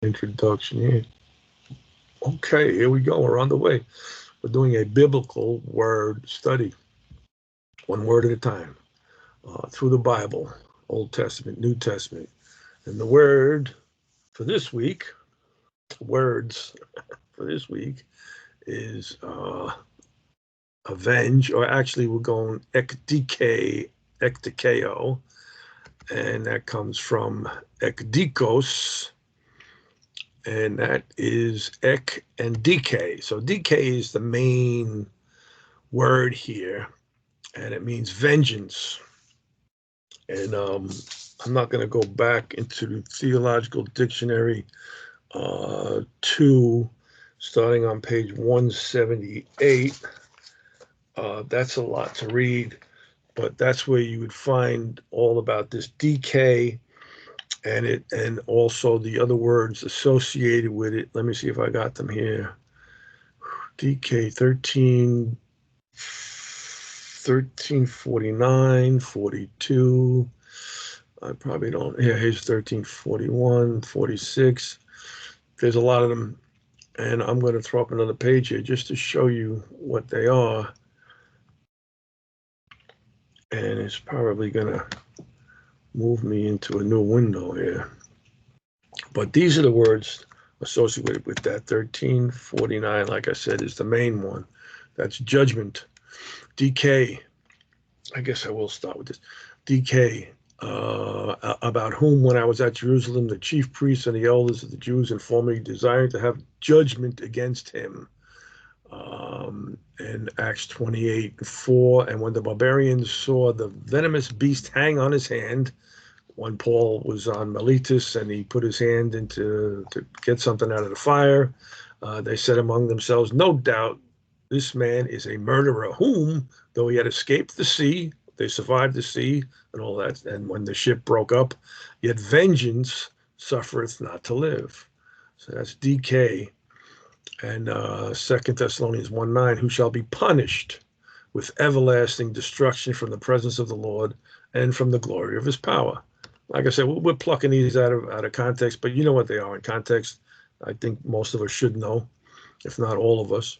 Introduction here. Okay, here we go. We're on the way. We're doing a biblical word study, one word at a time, through the Bible, Old Testament, New Testament. And the word for this week, words for this week is avenge, or actually we're going ekdikeo, and that comes from ekdikos, and that is ek and dk. So dk is the main word here, and it means vengeance. And I'm not going to go back into the theological dictionary starting on page 178. That's a lot to read, but that's where you would find all about this DK and also the other words associated with it. Let me see if I got them here. DK 1349, 42. I probably don't. Yeah, here's 1341, 46. There's a lot of them. And I'm going to throw up another page here just to show you what they are. And it's probably going to move me into a new window here. But these are the words associated with that. 1349, like I said, is the main one. That's judgment. DK. I guess I will start with this. DK. About whom, when I was at Jerusalem, the chief priests and the elders of the Jews informed me, desiring to have judgment against him. In Acts 28:4, and when the barbarians saw the venomous beast hang on his hand, when Paul was on Miletus and he put his hand to get something out of the fire, they said among themselves, no doubt this man is a murderer, whom, though he had escaped the sea, they survived the sea and all that, and when the ship broke up, yet vengeance suffereth not to live. So that's DK. And 2 Thessalonians 1:9, who shall be punished with everlasting destruction from the presence of the Lord and from the glory of his power. Like I said, we're plucking these out of context, but you know what they are in context. I think most of us should know, if not all of us.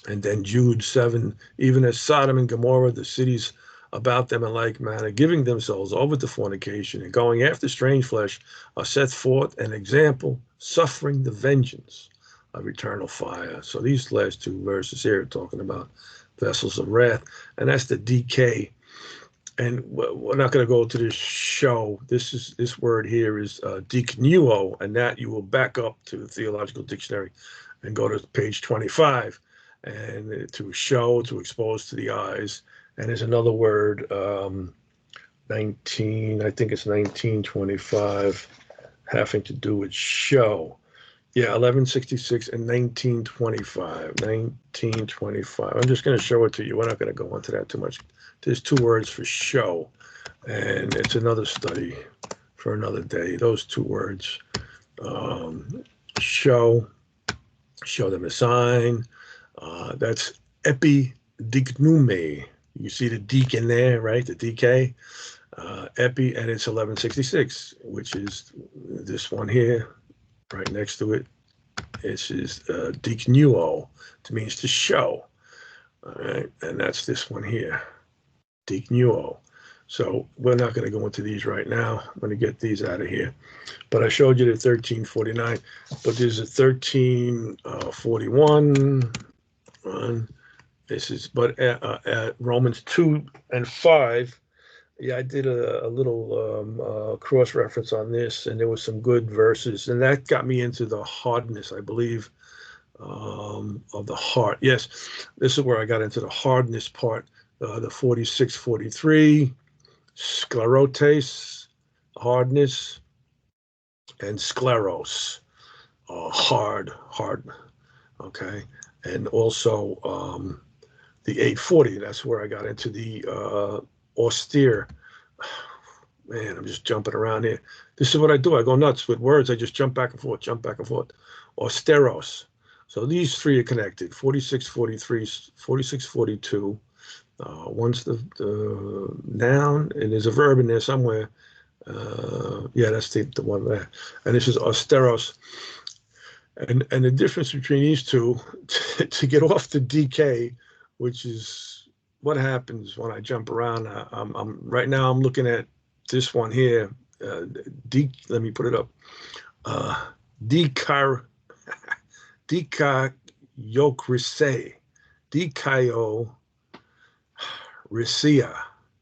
And then Jude 7, even as Sodom and Gomorrah, the cities about them in like manner, giving themselves over to fornication and going after strange flesh, are set forth an example, suffering the vengeance of eternal fire. So these last two verses here are talking about vessels of wrath, and that's the DK. And we're not going to go to this show. This word here is diknuo, and that you will back up to the theological dictionary and go to page 25, and to show, to expose to the eyes. And there's another word, 19, I think it's 1925, having to do with show. Yeah, 1166 and 1925. 1925. I'm just going to show it to you. We're not going to go into that too much. There's two words for show, and it's another study for another day. Those two words, show them a sign. That's epidiknume. You see the deek in there, right? The DK. Epi, and it's 1166, which is this one here. Right next to it, this is diknuo, it means to show. All right, and that's this one here, diknuo. So we're not going to go into these right now. I'm going to get these out of here. But I showed you the 1349, but there's a 1341. This is, but Romans 2 and 5. Yeah, I did a little cross-reference on this, and there were some good verses, and that got me into the hardness, I believe, of the heart. Yes, this is where I got into the hardness part, the 46, 43, sclerotes, hardness, and scleros, hard, okay? And also the 840, that's where I got into the austere. Man, I'm just jumping around here. This is what I do. I go nuts with words. I just jump back and forth. Austeros. So these three are connected. 46, 43, 46, 42. Once the noun, and there's a verb in there somewhere, Yeah, that's the one there. And this is austeros. And the difference between these two, to get off the DK, which is what happens when I jump around. I'm right now. I'm looking at this one here. Let me put it up. Dikar Dikayokrise, Dikayorisia,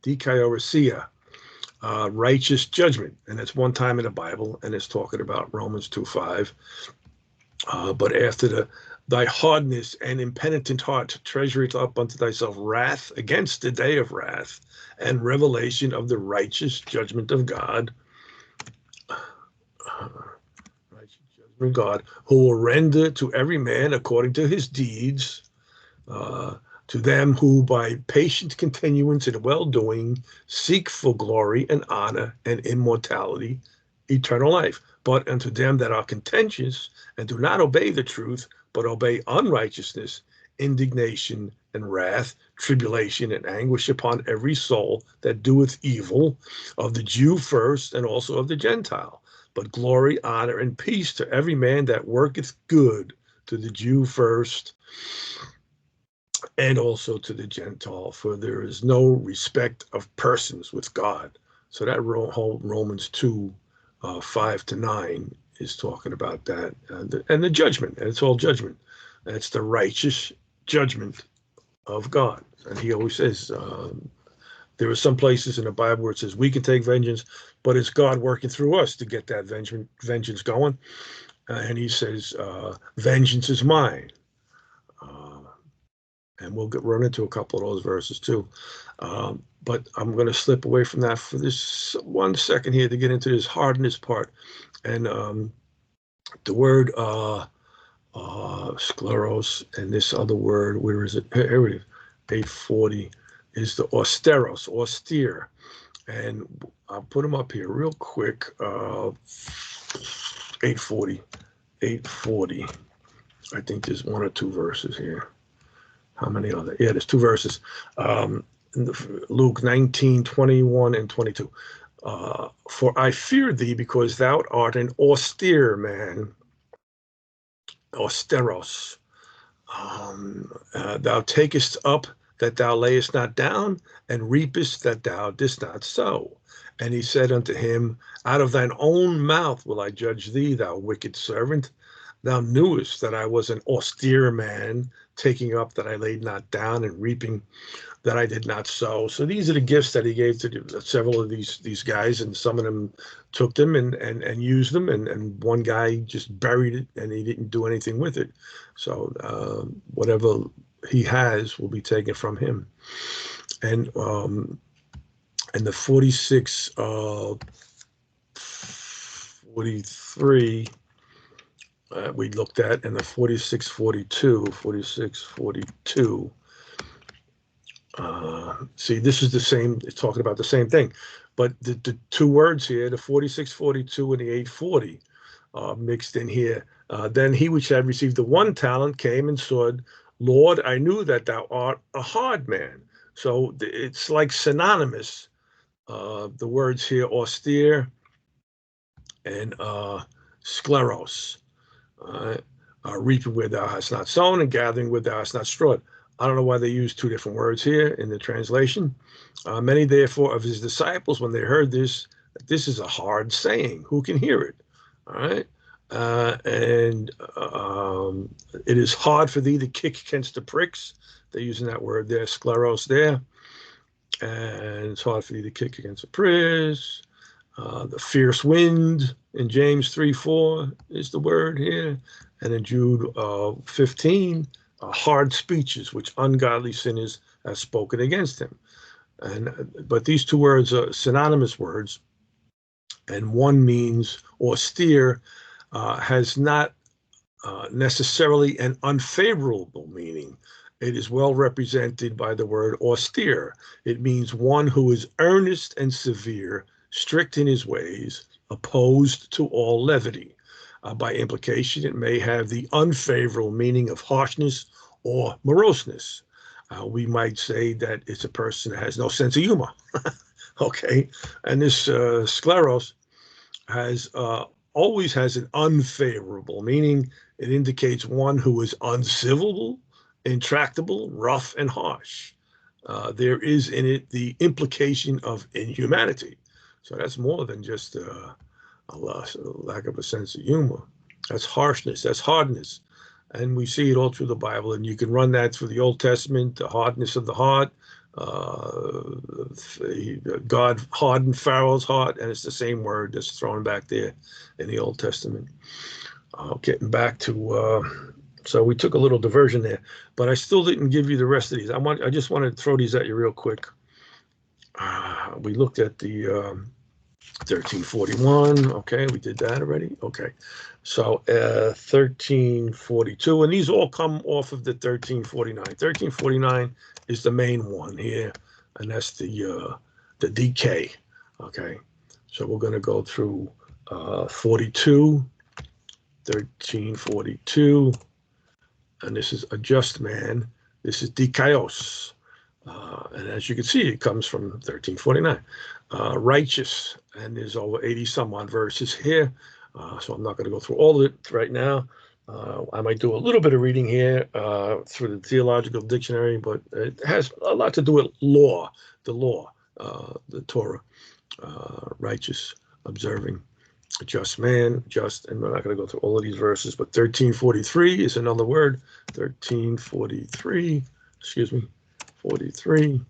Dikayorisia, righteous judgment, and it's one time in the Bible, and it's talking about Romans 2:5. But after thy hardness and impenitent heart, treasure it up unto thyself wrath against the day of wrath and revelation of the righteous judgment of God. Righteous judgment of God, who will render to every man according to his deeds, to them who by patient continuance in well-doing seek for glory and honor and immortality, eternal life. But unto them that are contentious and do not obey the truth, but obey unrighteousness, indignation and wrath, tribulation and anguish upon every soul that doeth evil, of the Jew first and also of the Gentile. But glory, honor, and peace to every man that worketh good, to the Jew first and also to the Gentile, for there is no respect of persons with God. So that whole Romans 2, 5-9 is talking about that. And the judgment, and it's all judgment. That's the righteous judgment of God. And he always says, there are some places in the Bible where it says we can take vengeance, but it's God working through us to get that vengeance going. And he says, vengeance is mine. And we'll run into a couple of those verses too. But I'm going to slip away from that for this 1 second here to get into this hardness part. And the word scleros and this other word, where is it? Here it is, 840, is the austeros, austere. And I'll put them up here real quick. 840. I think there's 1 or 2 verses here. How many are there? Yeah, there's 2 verses. Luke 19:21 and 22. For I fear thee, because thou art an austere man, austeros. Thou takest up that thou layest not down, and reapest that thou didst not sow. And he said unto him, out of thine own mouth will I judge thee, thou wicked servant. Thou knewest that I was an austere man, taking up that I laid not down, and reaping that I did not sow. So these are the gifts that he gave to several of these guys, and some of them took them and used them, and one guy just buried it, and he didn't do anything with it. So whatever he has will be taken from him. And the 46, 43, we looked at, and the 46, 42. See, this is the same, it's talking about the same thing. But the 2 words here, the 46, 42, and the 840, mixed in here. Then he which had received the 1 talent came and said, Lord, I knew that thou art a hard man. So it's like synonymous. The words here, austere and scleros. Reaping where thou hast not sown and gathering where thou hast not strawed. I don't know why they use 2 different words here in the translation. Many, therefore, of his disciples, when they heard this is a hard saying. Who can hear it? All right. And it is hard for thee to kick against the pricks. They're using that word there, scleros there. And it's hard for thee to kick against the pricks. The fierce wind in James 3:4 is the word here. And in Jude 15, hard speeches which ungodly sinners have spoken against him. But these 2 words are synonymous words, and one means austere, has not necessarily an unfavorable meaning. It is well represented by the word austere. It means one who is earnest and severe, strict in his ways, opposed to all levity. By implication, it may have the unfavorable meaning of harshness or moroseness. We might say that it's a person that has no sense of humor, Okay, and this scleros has always has an unfavorable meaning. It indicates one who is uncivil, intractable, rough, and harsh. There is in it the implication of inhumanity. So that's more than just a lack of a sense of humor. That's harshness, that's hardness. And we see it all through the Bible. And you can run that through the Old Testament, the hardness of the heart. God hardened Pharaoh's heart, and it's the same word that's thrown back there in the Old Testament. Getting back to, so we took a little diversion there, but I still didn't give you the rest of these. I just wanted to throw these at you real quick. We looked at the 1341. Okay, we did that already. Okay, so 1342, and these all come off of the 1349. 1349 is the main one here, and that's the decay. Okay, so we're going to go through 42, 1342, and this is a just man. This is dikaios. And as you can see, it comes from 1349. Righteous, and there's over 80 some odd verses here. So I'm not going to go through all of it right now. I might do a little bit of reading here through the Theological Dictionary, but it has a lot to do with law, the Torah, righteous, observing, a just man, just, and we're not going to go through all of these verses, but 1343 is another word. 1343, excuse me, 43.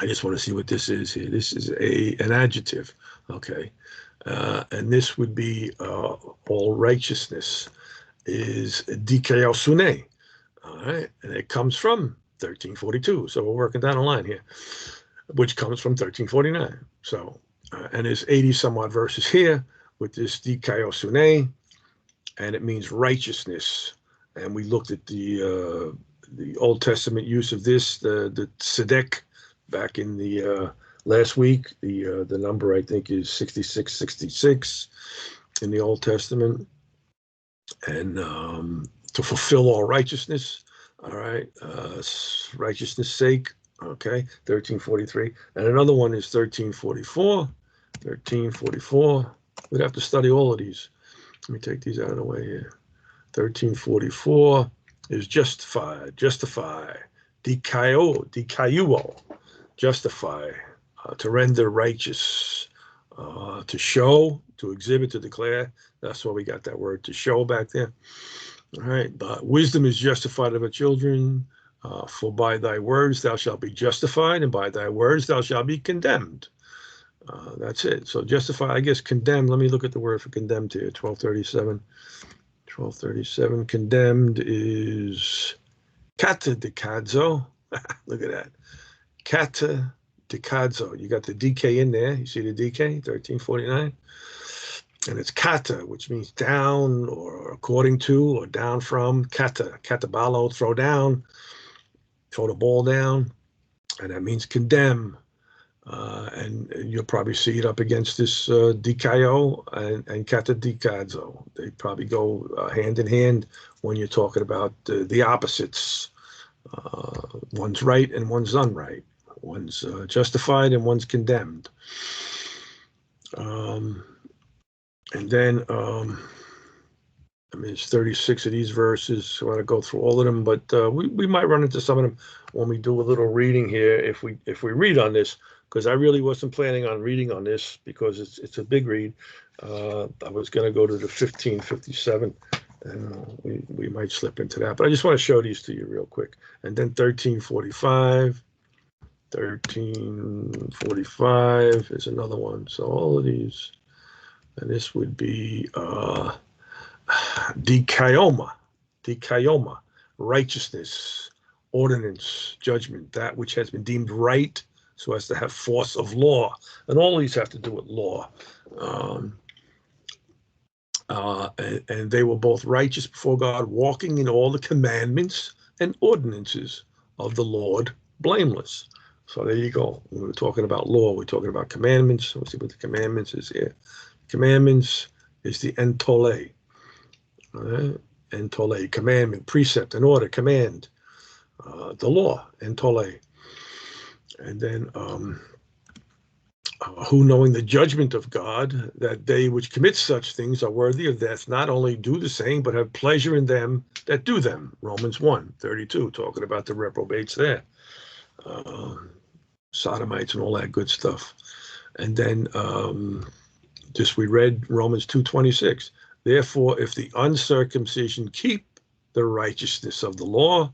I just want to see what this is here. This is an adjective, okay, and this would be all righteousness is dikaiosune, all right, and it comes from 1342. So we're working down the line here, which comes from 1349. So and there's 80 some odd verses here with this dikaiosune, and it means righteousness. And we looked at the Old Testament use of this, the tzedek, back in the last week. The number I think is 6666 in the Old Testament, and to fulfill all righteousness. All right, righteousness' sake. Okay, 1343, and another one is 1344. 1344. We'd have to study all of these. Let me take these out of the way here. 1344 is justify, dikaiuo, justify, to render righteous, to show, to exhibit, to declare. That's why we got that word to show back there. All right, but wisdom is justified of her children, for by thy words thou shalt be justified, and by thy words thou shalt be condemned. That's it. So justify, I guess condemned. Let me look at the word for condemned here. 1237. 1237. Condemned is kata dikadzo. Look at that. Kata dikadzo. You got the DK in there. You see the DK? 1349. And it's kata, which means down or according to or down from. Kata. Katabalo, throw down. Throw the ball down. And that means condemn. And you'll probably see it up against this dikaio and kata dikadzo. They probably go hand in hand when you're talking about the opposites. One's right and one's unright. One's justified and one's condemned. And then, I mean, it's 36 of these verses. So I want to go through all of them, but we might run into some of them when we do a little reading here. If we read on this, because I really wasn't planning on reading on this because it's a big read. I was going to go to the 1557, and we might slip into that. But I just want to show these to you real quick. And then 1345. 1345 is another one. So all of these, and this would be dikaioma, righteousness, ordinance, judgment, that which has been deemed right so as to have force of law. And all these have to do with law. And they were both righteous before God, walking in all the commandments and ordinances of the Lord, blameless. So there you go. When we're talking about law, we're talking about commandments. Let's see what the commandments is here. Commandments is the entole. All right? Entole, commandment, precept, and order, command. The law, entole. And then who, knowing the judgment of God, that they which commit such things are worthy of death, not only do the same, but have pleasure in them that do them. Romans 1:32, talking about the reprobates there, sodomites and all that good stuff. And then just we read Romans 2:26. Therefore, if the uncircumcision keep the righteousness of the law,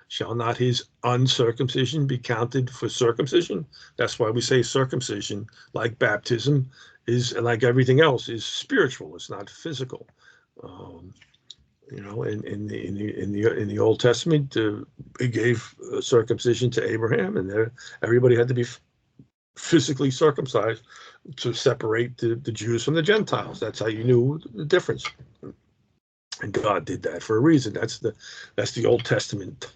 shall not his uncircumcision be counted for circumcision? That's why we say circumcision, like baptism, is, like everything else, is spiritual. It's not physical. In the Old Testament, it gave circumcision to Abraham, and everybody had to be physically circumcised to separate the Jews from the Gentiles. That's how you knew the difference. And God did that for a reason. That's the Old Testament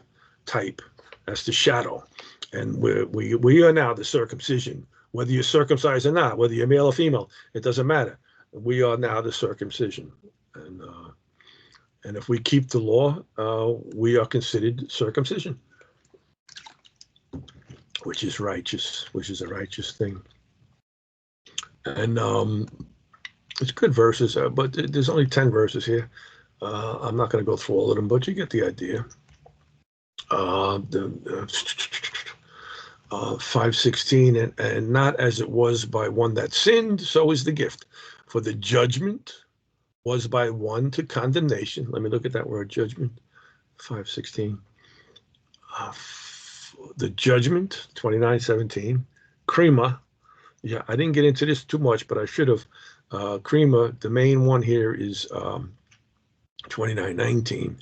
type. That's the shadow. And we are now the circumcision. Whether you're circumcised or not, whether you're male or female, it doesn't matter. We are now the circumcision. And if we keep the law, we are considered circumcision, which is righteous, which is a righteous thing. And it's good verses, but there's only 10 verses here. I'm not going to go through all of them, but you get the idea. 5:16, and not as it was by one that sinned, so is the gift. For the judgment was by one to condemnation. Let me look at that word, judgment. 5:16. The judgment, 29:17. Krima. Yeah, I didn't get into this too much, but I should have. Krima, the main one here is 29:19.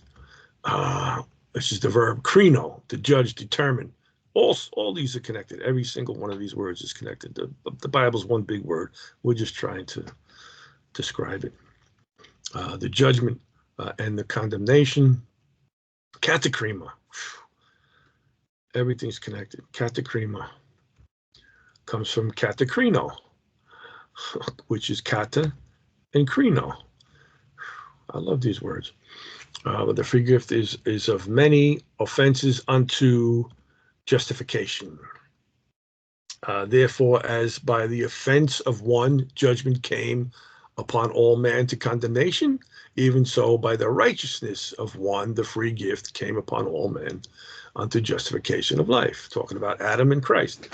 This is the verb krino, to judge, determine. All these are connected. Every single one of these words is connected. The Bible's one big word. We're just trying to describe it. The judgment and the condemnation. Katakrima. Everything's connected. Katakrima comes from katakrino, which is kata and krino. I love these words. But the free gift is of many offenses unto justification. Therefore, as by the offense of one judgment came upon all men to condemnation, even so by the righteousness of one the free gift came upon all men unto justification of life. Talking about Adam and Christ.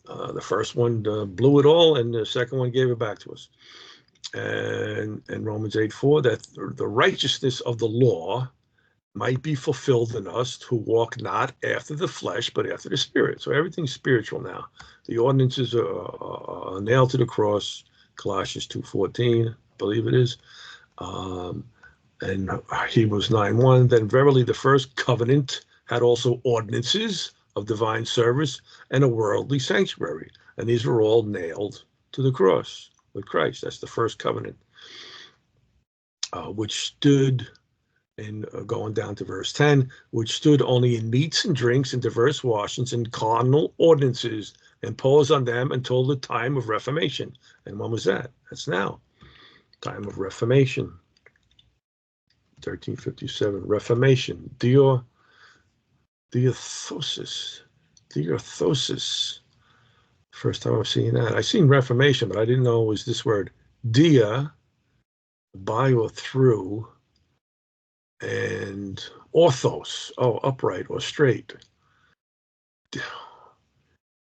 The first one blew it all, and the second one gave it back to us. And Romans 8:4, that the righteousness of the law might be fulfilled in us who walk not after the flesh, but after the Spirit. So everything's spiritual now. The ordinances are nailed to the cross, Colossians 2:14, I believe it is. And Hebrews 9:1, then verily the first covenant had also ordinances of divine service and a worldly sanctuary. And these were all nailed to the cross with Christ. That's the first covenant, which stood in, going down to verse 10, which stood only in meats and drinks and diverse washings and carnal ordinances imposed on them until the time of Reformation. And when was that? That's now. Time of Reformation. 1357. Reformation. Diorthosis. First time I've seen that. I've seen Reformation, but I didn't know it was this word. Dia, by or through, and orthos, upright or straight.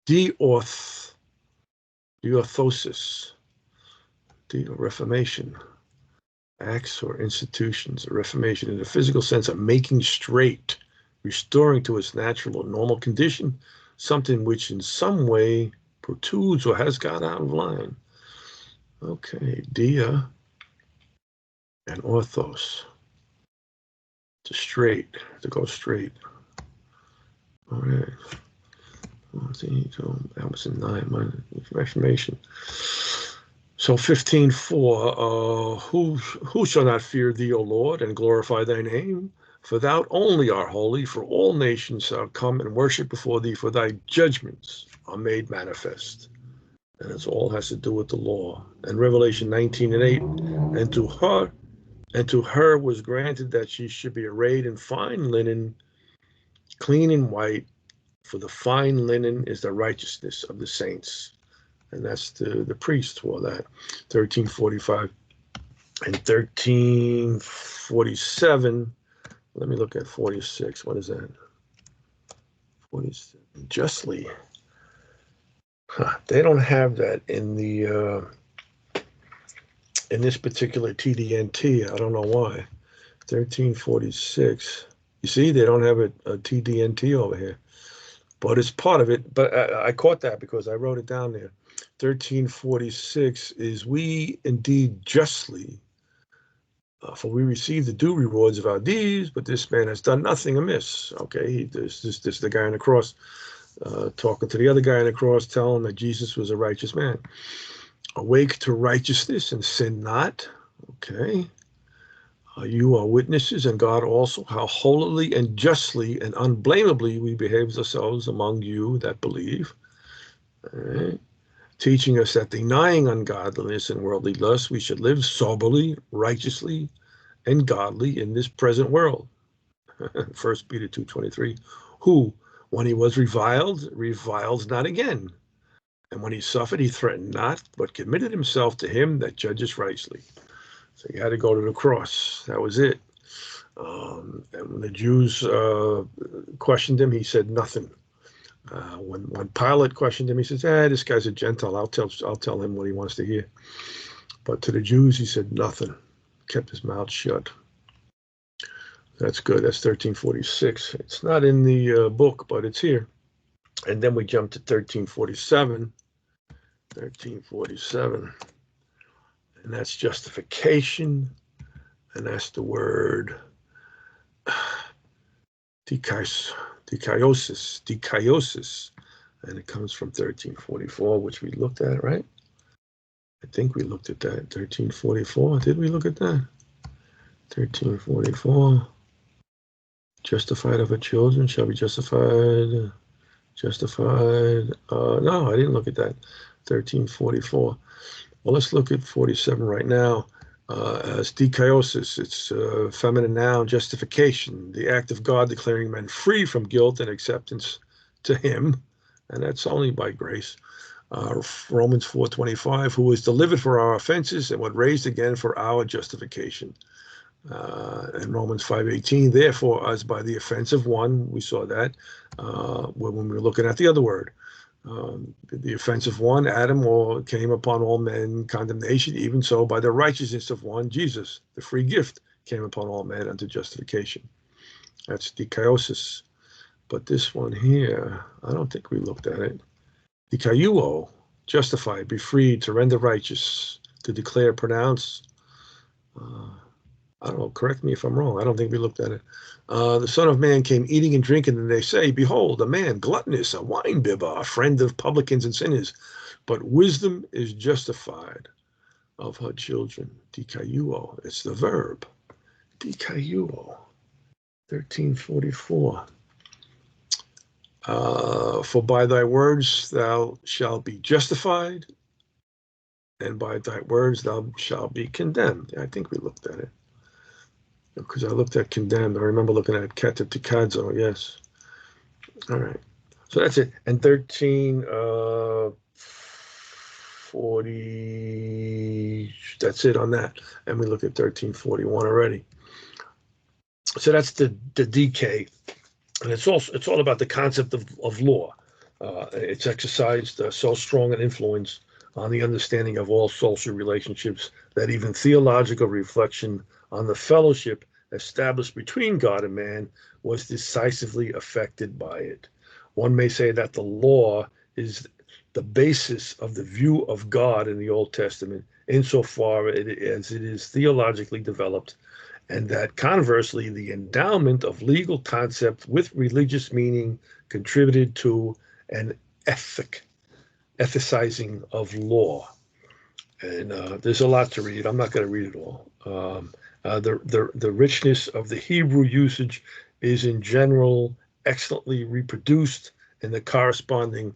Diorthosis, Reformation, acts or institutions. A reformation in the physical sense of making straight, restoring to its natural or normal condition, something which in some way protrudes or has got out of line. Okay, dia and orthos. To go straight. All right. That was in 9 Reformation. So 15:4. Who shall not fear thee, O Lord, and glorify thy name? For thou only art holy, for all nations shall come and worship before thee, for thy judgments are made manifest. And it all has to do with the law. And Revelation 19:8. And to her was granted that she should be arrayed in fine linen, clean and white, for the fine linen is the righteousness of the saints. and that's the priest wore that. 1345 and 1347. Let me look at 46. What is that? 47. Justly. Huh. They don't have that in the in this particular TDNT. I don't know why. 1346. You see, they don't have a TDNT over here, but it's part of it. But I caught that because I wrote it down there. 1346 is we indeed justly, for we receive the due rewards of our deeds, but this man has done nothing amiss. Okay, this is the guy on the cross talking to the other guy on the cross, telling him that Jesus was a righteous man. Awake to righteousness and sin not. Okay. You are witnesses, and God also, how holily and justly and unblameably we behave ourselves among you that believe. Right. Teaching us that denying ungodliness and worldly lust, we should live soberly, righteously, and godly in this present world. 1 Peter 2:23. Who, when he was reviled not again. And when he suffered, he threatened not, but committed himself to him that judges rightly. So he had to go to the cross. That was it. And when the Jews questioned him, he said nothing. When Pilate questioned him, he says, this guy's a Gentile. I'll tell him what he wants to hear. But to the Jews, he said nothing. Kept his mouth shut. That's good. That's 1346. It's not in the book, but it's here. And then we jump to 1347. 1347. And that's justification. And that's the word dikaiosis. And it comes from 1344, which we looked at, right? I think we looked at that. 1344. Did we look at that? 1344. Justified of her children shall be justified. No, I didn't look at that. 1344. Well, let's look at 47 right now. As dikaiosis, it's feminine noun, justification, the act of God declaring men free from guilt and acceptance to him, and that's only by grace. Romans 4:25, who was delivered for our offenses and was raised again for our justification. And Romans 5:18, therefore, as by the offense of one, we saw that when we were looking at the other word. The offense of one, Adam, came upon all men condemnation, even so by the righteousness of one, Jesus, the free gift, came upon all men unto justification. That's dikaiosis. But this one here, I don't think we looked at it. Dikaiuo, justify, be freed, to render righteous, to declare, pronounce. I don't know, correct me if I'm wrong. I don't think we looked at it. The Son of Man came eating and drinking, and they say, behold, a man gluttonous, a wine-bibber, a friend of publicans and sinners. But wisdom is justified of her children. Dikaiuo, it's the verb. Dikaiuo, 1344. For by thy words thou shalt be justified, and by thy words thou shalt be condemned. I think we looked at it. Because I looked at condemned. I remember looking at Ketep Tikadzo, yes. All right. So that's it. And 1340, that's it on that. And we look at 1341 already. So that's the DK. And it's all about the concept of law. It's exercised so strong an influence on the understanding of all social relationships that even theological reflection on the fellowship established between God and man was decisively affected by it. One may say that the law is the basis of the view of God in the Old Testament, insofar as it is theologically developed, and that conversely, the endowment of legal concept with religious meaning contributed to an ethicizing of law. And there's a lot to read. I'm not going to read it all. The richness of the Hebrew usage is in general excellently reproduced in the corresponding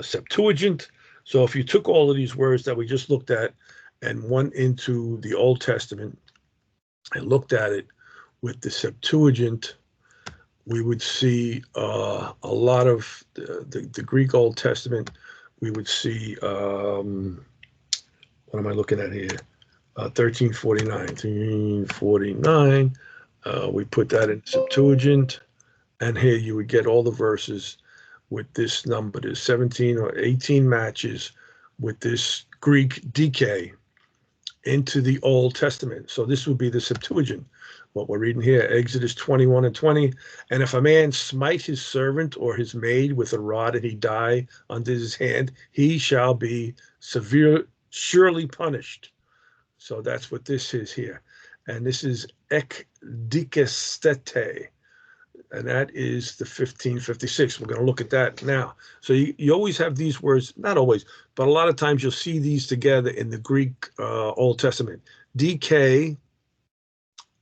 Septuagint. So if you took all of these words that we just looked at and went into the Old Testament and looked at it with the Septuagint, we would see a lot of the Greek Old Testament. we would see, what am I looking at here? 1349. 1349. We put that in Septuagint, and here you would get all the verses with this number. There's 17 or 18 matches with this Greek DK into the Old Testament. So this would be the Septuagint. What we're reading here, Exodus 21 and 20. And if a man smite his servant or his maid with a rod and he die under his hand, he shall be surely punished. So that's what this is here. And this is ek dikestete. And that is the 1556. We're going to look at that now. So you always have these words, not always, but a lot of times you'll see these together in the Greek Old Testament. DK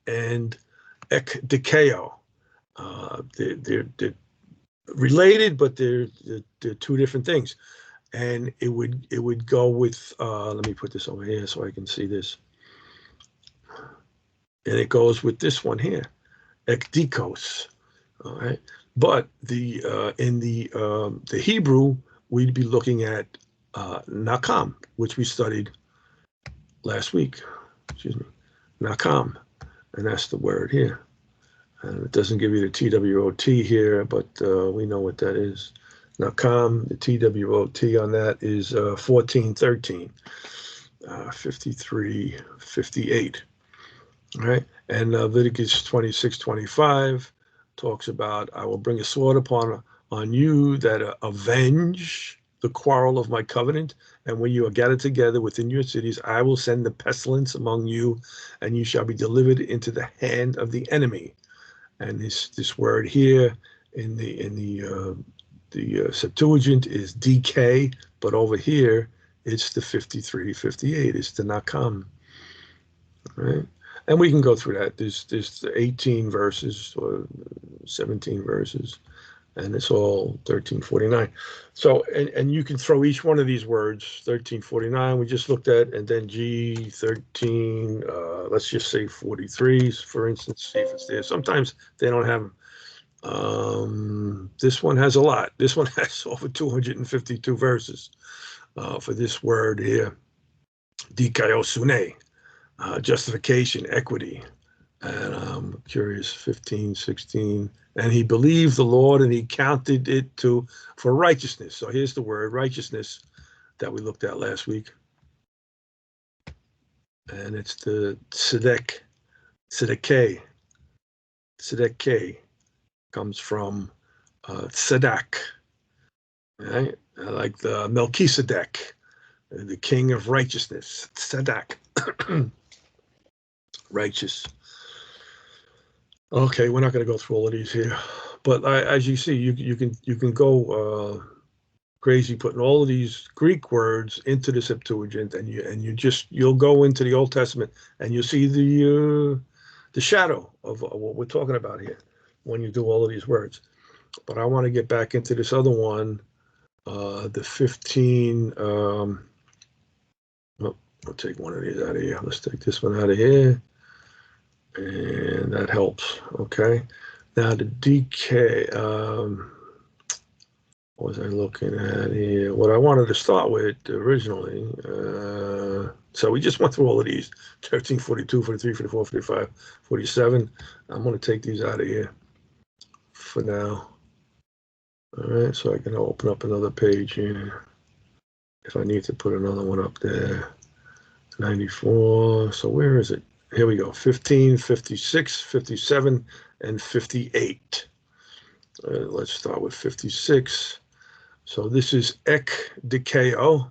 and ekdikeo. They're related, but they're two different things. And it would go with, let me put this over here so I can see this. And it goes with this one here, ekdikos. All right, but in the Hebrew, we'd be looking at nakam, which we studied last week. Excuse me, nakam, and that's the word here. And it doesn't give you the TWOT here, but we know what that is. Nakam, the TWOT on that is 1413, 53:58. All right, and Leviticus 26:25. Talks about, I will bring a sword on you that avenge the quarrel of my covenant. And when you are gathered together within your cities, I will send the pestilence among you, and you shall be delivered into the hand of the enemy. And this word here in the Septuagint is DK, but over here it's the 53:58. It's the nakam. All right. And we can go through that. There's 18 verses or 17 verses, and it's all 1349. So, and you can throw each one of these words, 1349 we just looked at, and then G13, let's just say 43, for instance, see if it's there. Sometimes they don't have them. This one has a lot. This one has over 252 verses for this word here, dikaiosune. Justification, equity, and I'm curious, 15, 16, and he believed the Lord and he counted it for righteousness. So here's the word righteousness that we looked at last week, and it's the tzedek comes from tzedak, right? Like the Melchizedek, the king of righteousness, tzedak. Righteous. Okay, we're not going to go through all of these here, but as you see, you can go crazy putting all of these Greek words into the Septuagint, and you'll go into the Old Testament and you'll see the shadow of what we're talking about here when you do all of these words. But I want to get back into this other one, the 15. I'll take one of these out of here. Let's take this one out of here. And that helps. Okay. Now the DK, what was I looking at here? What I wanted to start with originally. So we just went through all of these, 13, 42, 43, 44, 45, 47. I'm going to take these out of here for now. All right. So I can open up another page here if I need to put another one up there. 94. So where is it? Here we go. 15, 56, 57, and 58. Let's start with 56. So this is ek dikeo,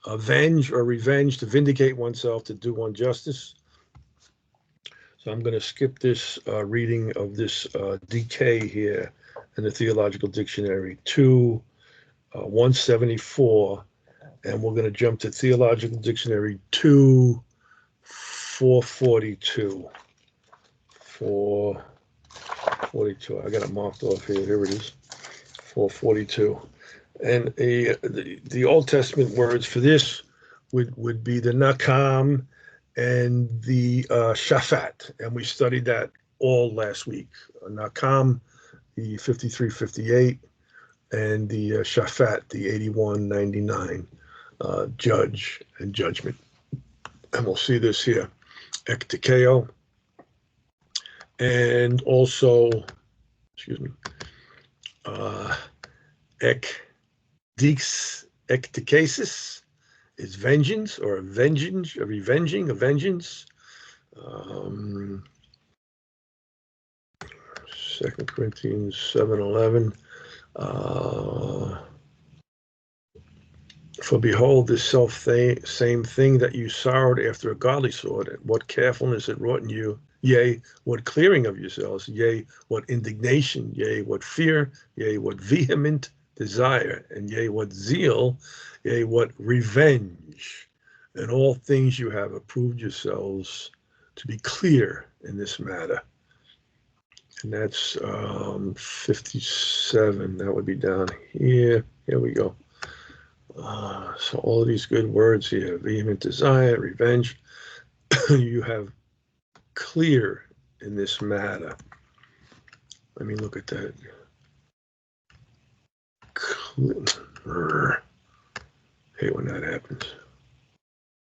avenge or revenge, to vindicate oneself, to do one justice. So I'm going to skip this reading of this DK here in the Theological Dictionary to 174. And we're going to jump to Theological Dictionary 2, 442. 442. I got it marked off here. Here it is. 442. And the Old Testament words for this would be the nakam and the shaphat. And we studied that all last week. Nakam, the 53:58. and the Shafat, the 8199, judge and judgment. And we'll see this here, ektikeo, and also, excuse me, ektikasis is vengeance or a vengeance, a revenging, a vengeance. 2 Corinthians 7:11. For behold, this same thing that you sorrowed after a godly sort, what carefulness it wrought in you, yea, what clearing of yourselves, yea, what indignation, yea, what fear, yea, what vehement desire, and yea, what zeal, yea, what revenge. In all things you have approved yourselves to be clear in this matter. And that's 57. That would be down here. Here we go. So all of these good words here, vehement desire, revenge, you have clear in this matter. Let me look at that. Hate when that happens.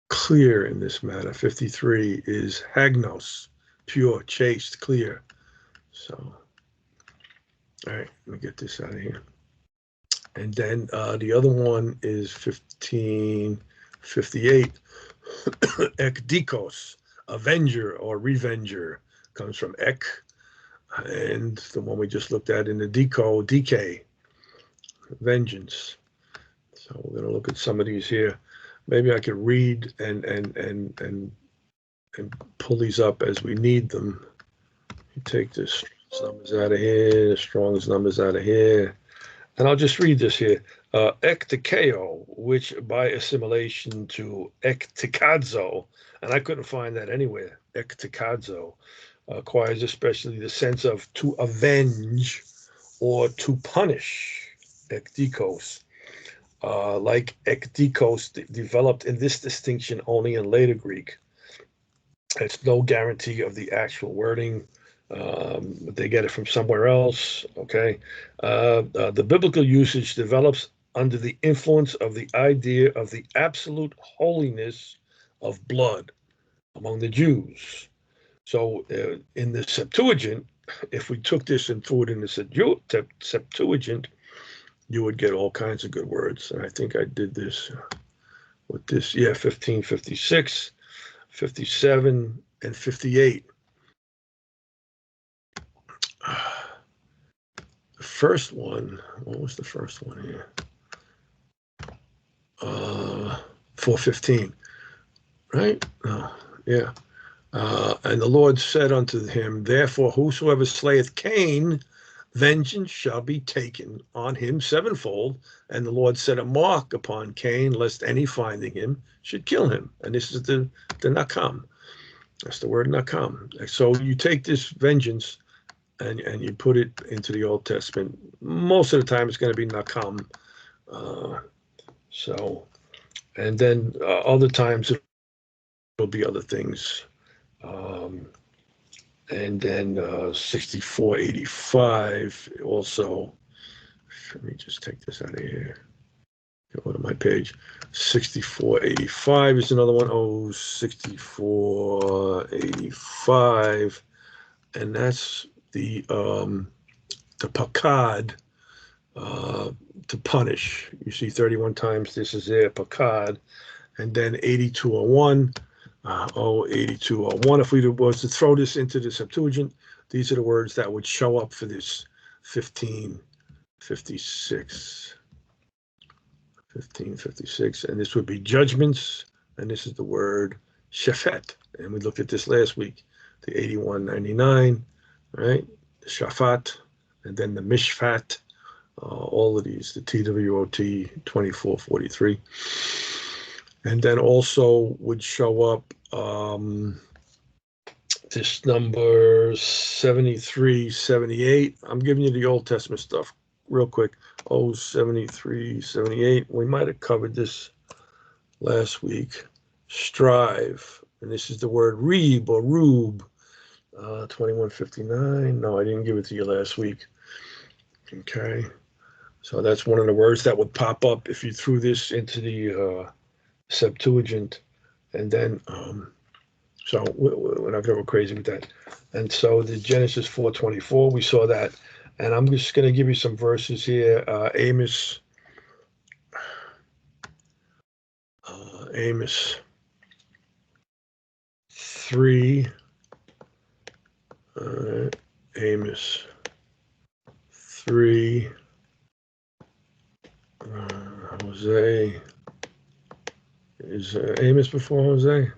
Clear in this matter. 53 is hagnos, pure, chaste, clear. So, all right, let me get this out of here. And then the other one is 1558, ekdikos, avenger or revenger, comes from ek, and the one we just looked at in the DK, vengeance. So we're going to look at some of these here. Maybe I could read and pull these up as we need them. You take this numbers out of here, the Strong's numbers out of here. And I'll just read this here. Ektikeo, which by assimilation to ektikadzo, and I couldn't find that anywhere, ektikadzo, acquires especially the sense of to avenge or to punish, ekdikos. Like ekdikos developed in this distinction only in later Greek. It's no guarantee of the actual wording. They get it from somewhere else, okay? The biblical usage develops under the influence of the idea of the absolute holiness of blood among the Jews. So in the Septuagint, if we took this and threw it in the Septuagint, you would get all kinds of good words. And I think I did this with this, 15, 56, 57, and 58. The first one, what was the first one here? 4:15, right? Oh, yeah. And the Lord said unto him, therefore, whosoever slayeth Cain, vengeance shall be taken on him sevenfold. And the Lord set a mark upon Cain, lest any finding him should kill him. And this is the nakam. That's the word nakam. So you take this vengeance and you put it into the Old Testament. Most of the time it's going to be nakam. And then other times it'll be other things. And then 6485 also. Let me just take this out of here. Go to my page. 6485 is another one. 6485, and that's the pakad, to punish. You see 31 times this is there, pakad, and then 8201. 8201. If we was to throw this into the Septuagint, these are the words that would show up for this 1556. 1556, and this would be judgments, and this is the word shafet. And we looked at this last week, the 8199, right? The shafat, and then the mishfat, all of these, the TWOT 2443. And then also would show up this number 7378. I'm giving you the Old Testament stuff real quick. 7378. We might have covered this last week. Strive. And this is the word reeb or rube. 2159. No, I didn't give it to you last week. Okay. So that's one of the words that would pop up if you threw this into the Septuagint. And then, so we're not going to go crazy with that. And so the Genesis 4:24, we saw that. And I'm just going to give you some verses here. Amos 3. Amos 3. Jose. Is Amos before Jose?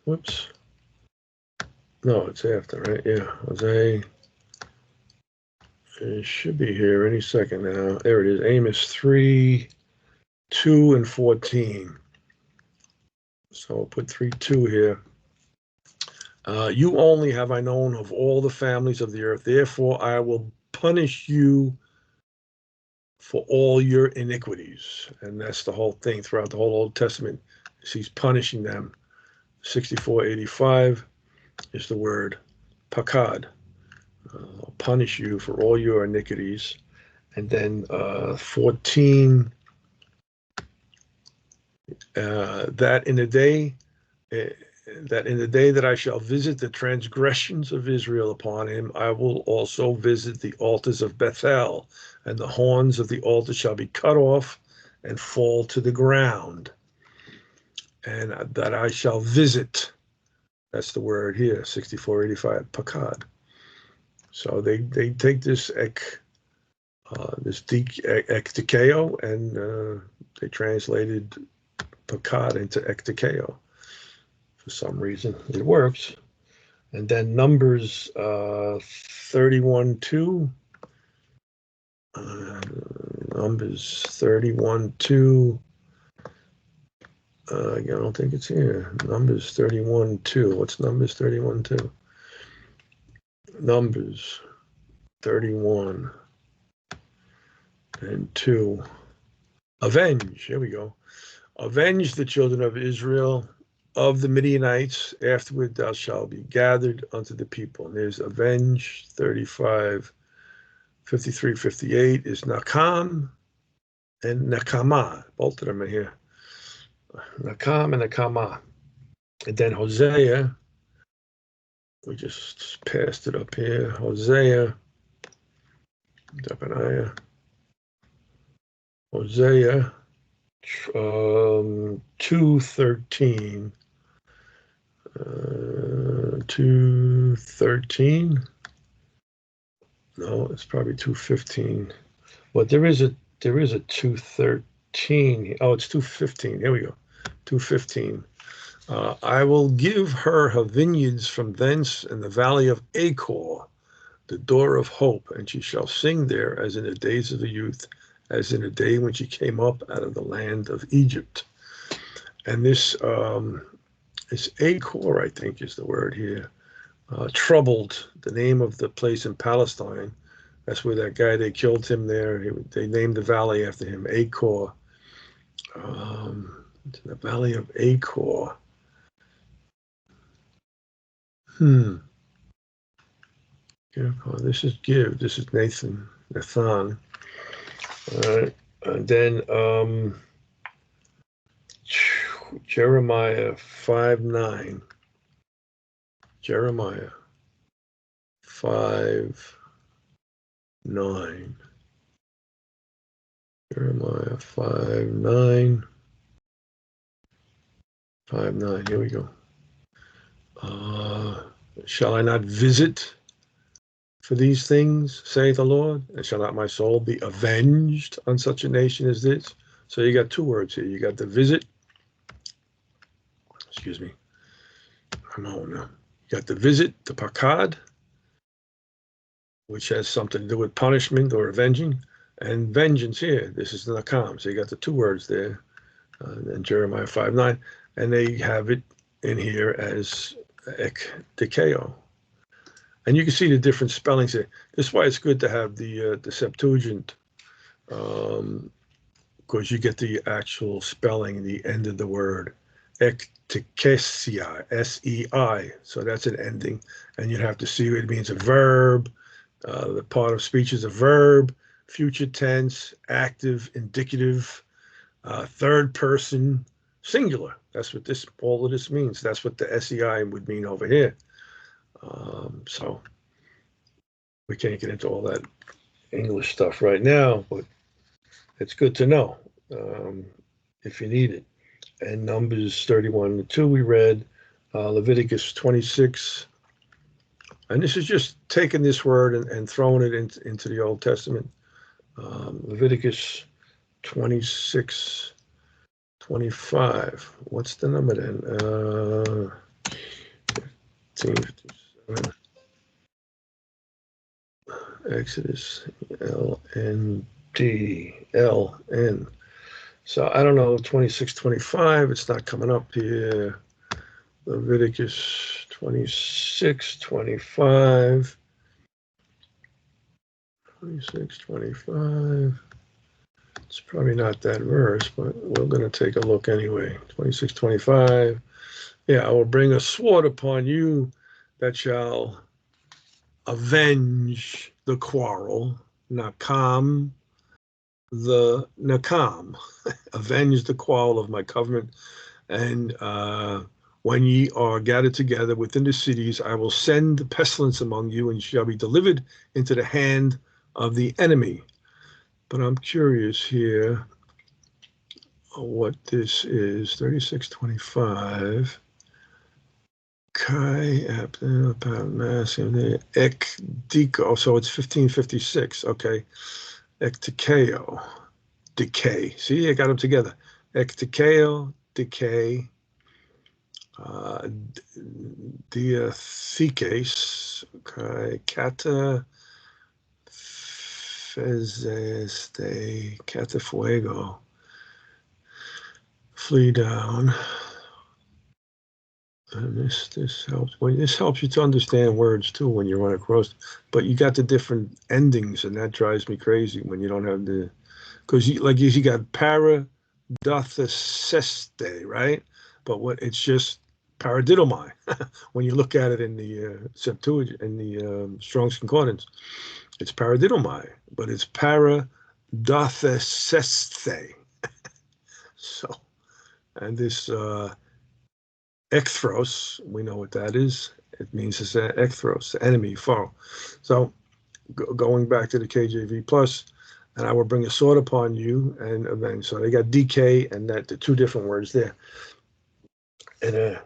Whoops. No, it's after, right? Yeah, Jose. It should be here any second now. There it is. Amos 3, 2 and 14. So I'll put 3:2 here. You only have I known of all the families of the earth. Therefore, I will punish you for all your iniquities. And that's the whole thing throughout the whole Old Testament. He's punishing them. 64:85 is the word pakad. I'll punish you for all your iniquities. And then 14, that in the day that I shall visit the transgressions of Israel upon him, I will also visit the altars of Bethel, and the horns of the altar shall be cut off and fall to the ground. And that I shall visit, that's the word here, 64:85, pakad. So they take this ektikeo, and they translated pakad into ektikeo. For some reason, it works. And then Numbers 31:2. Numbers 31:2. I don't think it's here. Numbers 31:2. What's Numbers 31:2? Numbers 31:2. Avenge. Here we go. Avenge the children of Israel of the Midianites. Afterward thou shalt be gathered unto the people. And there's avenge. 53:58 is nakam and nakama. Both of them are here. Nakam and nakama. And then Hosea. We just passed it up here. Hosea. Zephaniah. Hosea 2:13. 2:13. No, it's probably 2:15. But there is a 2:13. Oh, it's 2:15. Here we go. 2:15. I will give her vineyards from thence in the valley of Achor, the door of hope, and she shall sing there as in the days of the youth, as in the day when she came up out of the land of Egypt. And this Achor, I think, is the word here. Troubled, the name of the place in Palestine. That's where that guy, they killed him there. They named the valley after him, Achor. It's in the valley of Achor. This is give. This is Nathan. All right. And then Jeremiah 5:9. Jeremiah 5:9. Jeremiah 5:9. 5:9. Here we go. Shall I not visit for these things, saith the Lord? And shall not my soul be avenged on such a nation as this? So you got two words here. You got the visit. Excuse me. I'm on now. You got the visit, the pakad, which has something to do with punishment or avenging, and vengeance here. This is the nakam. So you got the two words there. And Jeremiah 5:9. And they have it in here as ektikeo. And you can see the different spellings here. This is why it's good to have the Septuagint, because you get the actual spelling, the end of the word. Ektikesia, S-E-I. So that's an ending. And you have to see it means a verb. The part of speech is a verb. future tense, active, indicative, third person, singular. That's what all of this means. That's what the SEI would mean over here. So we can't get into all that English stuff right now, but it's good to know if you need it. And Numbers 31:2 we read, Leviticus 26. And this is just taking this word and throwing it into the Old Testament. Leviticus 26:25. What's the number then? 15:57. Exodus, LN. So I don't know, 26:25. It's not coming up here. Leviticus 26:25. 26:25. It's probably not that verse, but we're going to take a look anyway. 26:25. Yeah, I will bring a sword upon you that shall avenge the quarrel. Nakam, the Nakam. Avenge the quarrel of my covenant. And when ye are gathered together within the cities, I will send pestilence among you, and shall be delivered into the hand of the enemy. But I'm curious here what this is. 36:25. Kai ek deco. So it's 15:56. Okay. Ek decay. See, I got them together. Ek decay. Diathekes. Okay. Kata fezeste. Kata fuego. Flee down. And this helps. Well, this helps you to understand words too when you run across. But you got the different endings, and that drives me crazy when you don't have the. Because you got paradotheseste, right? But what it's just paradidomai when you look at it in the Septuagint, in the Strong's Concordance. It's paradidomai, but it's paradotheseste. So, and this. Ecthros, we know what that is. It means it's ecthros, enemy, foe. So going back to the KJV plus, and I will bring a sword upon you and avenge. So they got DK and that the two different words there. And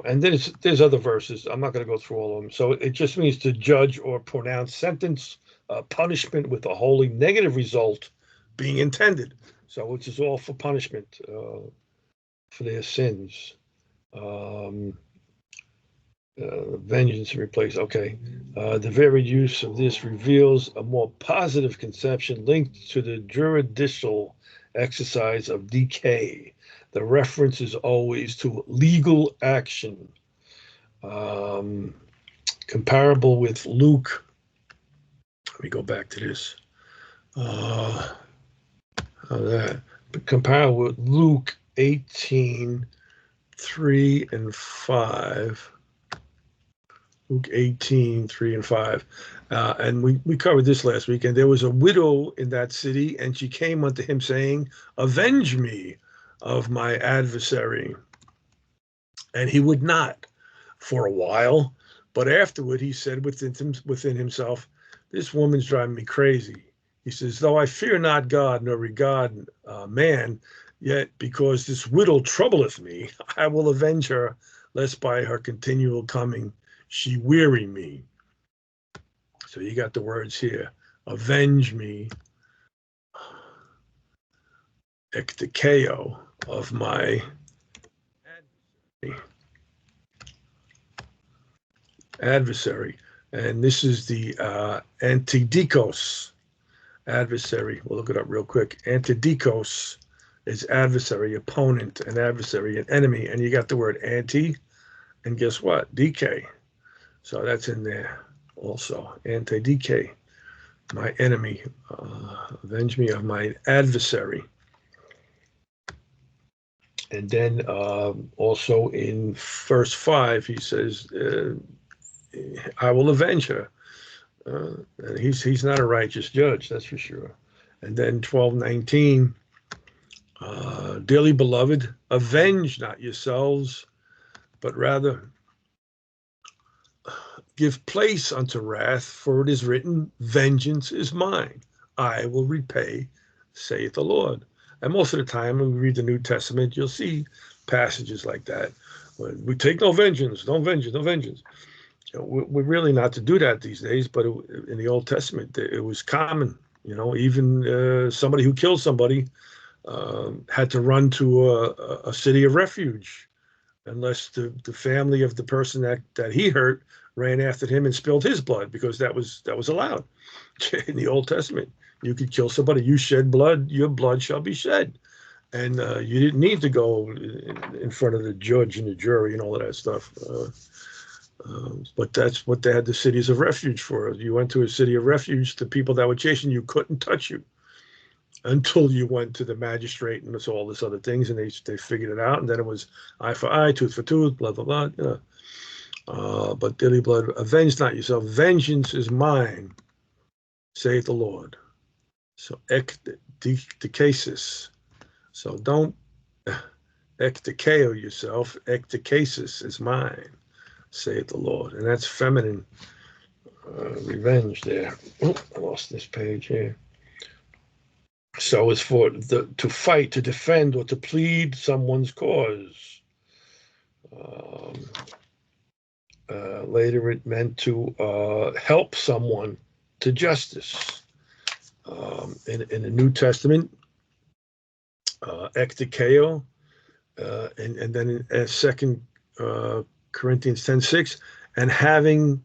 and then there's other verses. I'm not going to go through all of them. So it just means to judge or pronounce sentence, punishment with a wholly negative result being intended. So which is all for punishment. For their sins. Vengeance replace. Okay. The very use of this reveals a more positive conception linked to the juridical exercise of decay. The reference is always to legal action. Comparable with Luke. Let me go back to this. Comparable with Luke 18:3 and 5. Luke 18:3 and 5. And we covered this last week. And there was a widow in that city, and she came unto him saying, avenge me of my adversary. And he would not for a while. But afterward he said within himself, this woman's driving me crazy. He says, though I fear not God nor regard man, yet because this widow troubleth me, I will avenge her, lest by her continual coming she weary me. So you got the words here. Avenge me, ekdikeo, of my adversary. And this is the antidikos, adversary. We'll look it up real quick. Antidikos is adversary, opponent, an adversary, an enemy. And you got the word anti, and guess what? DK. So that's in there also. Anti-DK, my enemy. Avenge me of my adversary. And then also in verse 5, he says, I will avenge her. And he's not a righteous judge, that's for sure. And then 12:19, dearly beloved, avenge not yourselves, but rather give place unto wrath, for it is written, vengeance is mine. I will repay, saith the Lord. And most of the time, when we read the New Testament, you'll see passages like that. We take no vengeance, no vengeance, no vengeance. We're really not to do that these days, but in the Old Testament, it was common. Even somebody who killed somebody had to run to a city of refuge, unless the family of the person that he hurt ran after him and spilled his blood, because that was allowed in the Old Testament. You could kill somebody, you shed blood, your blood shall be shed. And you didn't need to go in front of the judge and the jury and all of that stuff. But that's what they had the cities of refuge for. You went to a city of refuge, the people that were chasing you couldn't touch you until you went to the magistrate and all this other things, and they figured it out. And then it was eye for eye, tooth for tooth, blah, blah, blah. But dearly blood, avenge not yourself. Vengeance is mine, saith the Lord. So ekdikesis. So don't ekdikeo yourself. Ekdikesis is mine, saith the Lord. And that's feminine revenge there. Oh, I lost this page here. So it's for to fight, to defend, or to plead someone's cause. Later it meant to help someone to justice. In the New Testament, ekdikeo, and then in 2 Corinthians 10:6, and having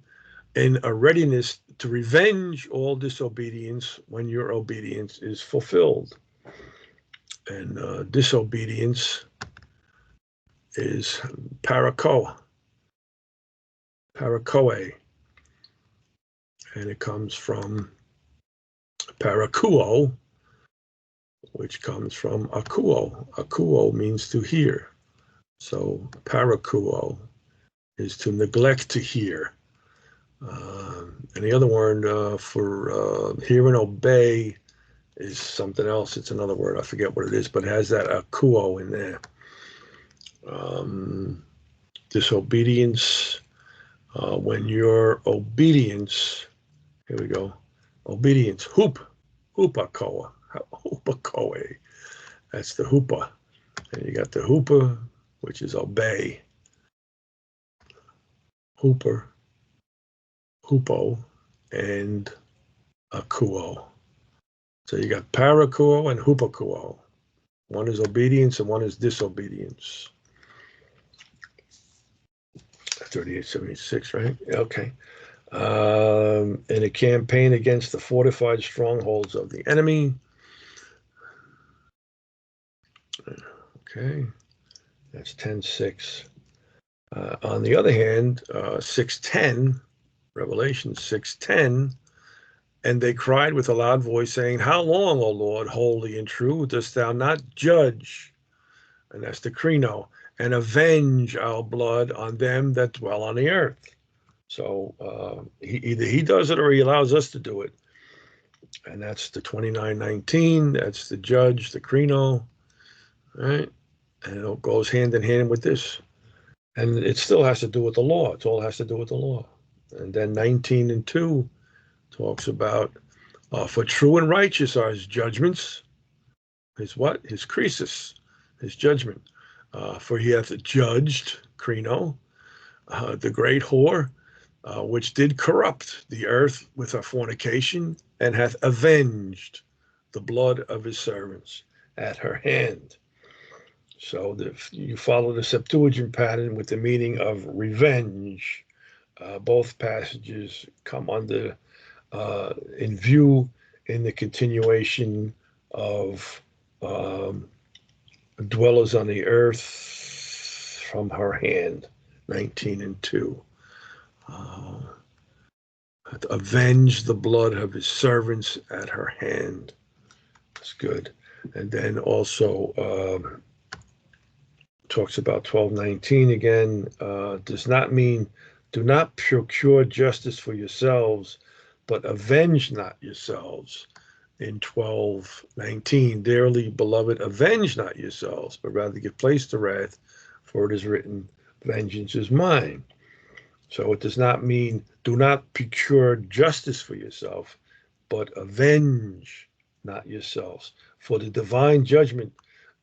in a readiness to revenge all disobedience when your obedience is fulfilled. And disobedience is parakoe, and it comes from parakuo, which comes from akuo. Akuo means to hear. So parakuo is to neglect to hear. And the other word for hear and obey is something else. It's another word. I forget what it is, but it has that akuo in there. Disobedience. When your obedience, here we go. Obedience, hupakoa. Hupakoe. That's the hupa. And you got the hupa, which is obey. Hooper, hupo, and akuo. So you got parakuo and hupakuo. One is obedience and one is disobedience. 3876, right? Okay. In a campaign against the fortified strongholds of the enemy. Okay, that's 10:6. On the other hand, 6:10, Revelation 6:10, and they cried with a loud voice, saying, how long, O Lord, holy and true, dost thou not judge? And that's the krino, and avenge our blood on them that dwell on the earth. So either he does it or he allows us to do it. And that's the 29:19. That's the judge, the krino, right? And it goes hand in hand with this. And it still has to do with the law. It all has to do with the law. And then 19:2 talks about, for true and righteous are his judgments. His what? His krisis, his judgment. For he hath judged, krino, the great whore, which did corrupt the earth with her fornication, and hath avenged the blood of his servants at her hand. So you follow the Septuagint pattern with the meaning of revenge. Both passages come under in view in the continuation of dwellers on the earth from her hand, 19:2. Avenge the blood of his servants at her hand. That's good. And then also talks about 12:19 again. Does not mean do not procure justice for yourselves, but avenge not yourselves. In 12:19, dearly beloved, avenge not yourselves, but rather give place to wrath, for it is written, vengeance is mine. So it does not mean do not procure justice for yourself, but avenge not yourselves. For the divine judgment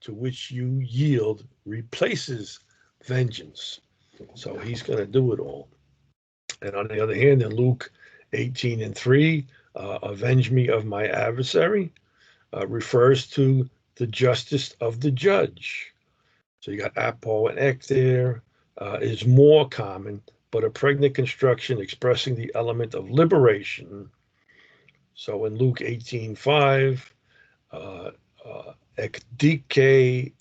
to which you yield replaces vengeance. So he's going to do it all. And on the other hand, in Luke 18:3, avenge me of my adversary, refers to the justice of the judge. So you got apo and ek there, is more common, but a pregnant construction expressing the element of liberation. So in Luke 18:5, ekdike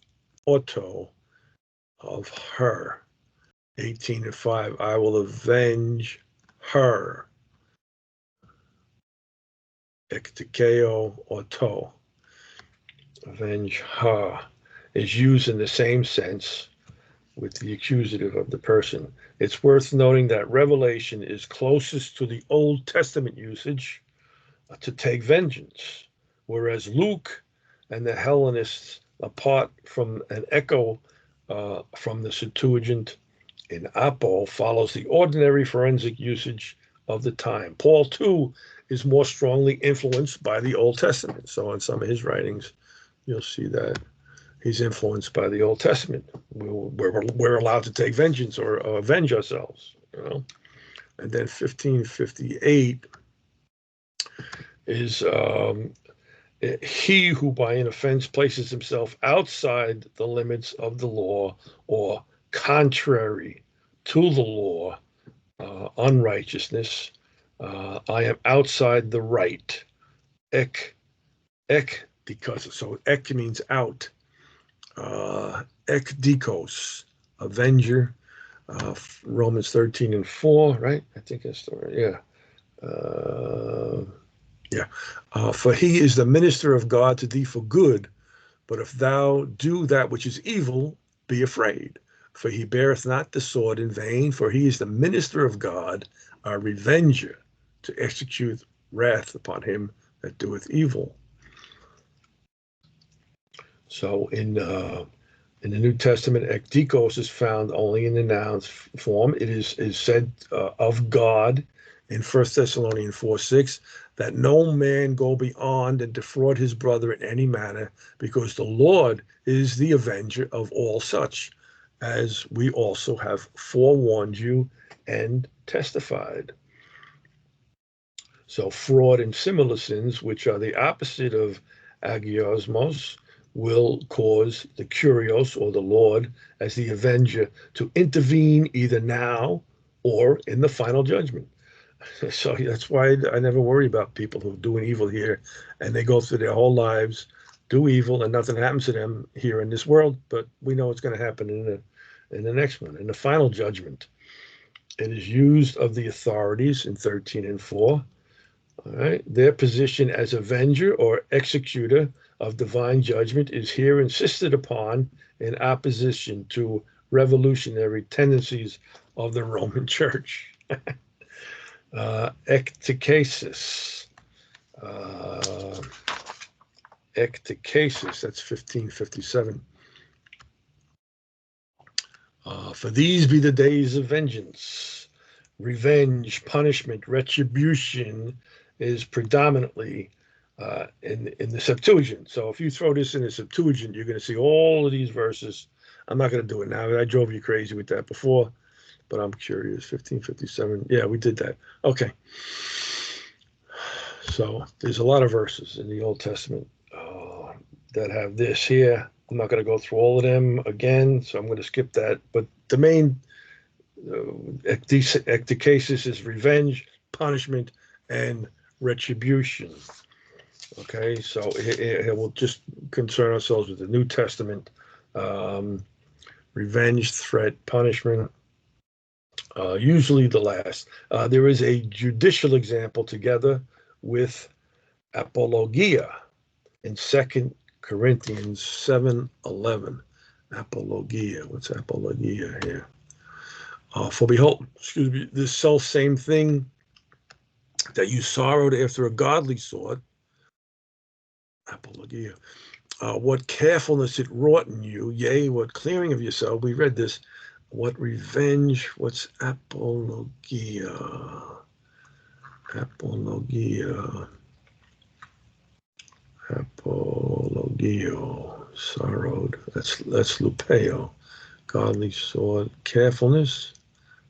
auto of her. 18:5, I will avenge her. Ekdikeo auto, avenge her, is used in the same sense with the accusative of the person. It's worth noting that Revelation is closest to the Old Testament usage to take vengeance, whereas Luke and the Hellenists, apart from an echo from the Septuagint in Apo, follows the ordinary forensic usage of the time. Paul, too, is more strongly influenced by the Old Testament. So in some of his writings, you'll see that he's influenced by the Old Testament. We're allowed to take vengeance or avenge ourselves, you know. And then 1558 is he who by an offense places himself outside the limits of the law or contrary to the law, unrighteousness. I am outside the right. Ek, because so ek means out. Ek dikos, avenger. Romans 13:4, right? I think that's the right. Yeah. For he is the minister of God to thee for good, but if thou do that which is evil, be afraid. For he beareth not the sword in vain, for he is the minister of God, our revenger, to execute wrath upon him that doeth evil. So in the New Testament, ekdikos is found only in the noun form. It is said of God in 1 Thessalonians 4:6 that no man go beyond and defraud his brother in any manner, because the Lord is the avenger of all such, as we also have forewarned you and testified. So fraud and similar sins, which are the opposite of agiosmos, will cause the Kyrios, or the Lord, as the avenger, to intervene either now or in the final judgment. So that's why I never worry about people who are doing evil here, and they go through their whole lives, do evil, and nothing happens to them here in this world, but we know it's going to happen in the next one, in the final judgment. It is used of the authorities in 13:4. All right. Their position as avenger or executor of divine judgment is here insisted upon in opposition to revolutionary tendencies of the Roman Church. Ecticasis. Ecticasis, that's 1557. For these be the days of vengeance. Revenge, punishment, retribution is predominantly in the Septuagint. So if you throw this in the Septuagint, you're going to see all of these verses. I'm not going to do it now. I drove you crazy with that before, but I'm curious. 1557. Yeah, we did that. Okay. So there's a lot of verses in the Old Testament that have this here. I'm not going to go through all of them again, so I'm going to skip that. But the main ecticasis is revenge, punishment, and retribution. Okay, so here we'll just concern ourselves with the New Testament. Revenge, threat, punishment, usually the last. There is a judicial example together with apologia in 2 Corinthians 7:11. Apologia. What's apologia here? For behold, this self same thing that you sorrowed after a godly sort, apologia, what carefulness it wrought in you, yea, what clearing of yourself, we read this, what revenge, what's apologia, apologio, sorrowed, that's lupeo, godly sword, carefulness,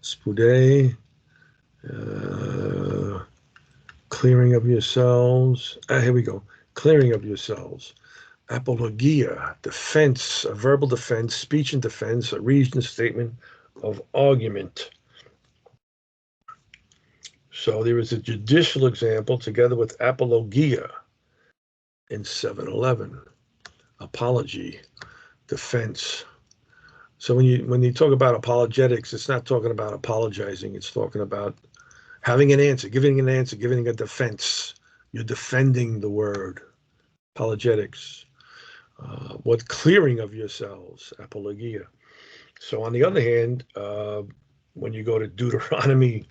spude, clearing of yourselves, here we go, clearing of yourselves, apologia, defense, a verbal defense, speech and defense, a reasoned statement of argument. So there is a judicial example together with apologia in 711, apology, defense. So when you talk about apologetics, it's not talking about apologizing. It's talking about having an answer, giving a defense. You're defending the word, apologetics. What clearing of yourselves, apologia. So on the other hand, when you go to Deuteronomy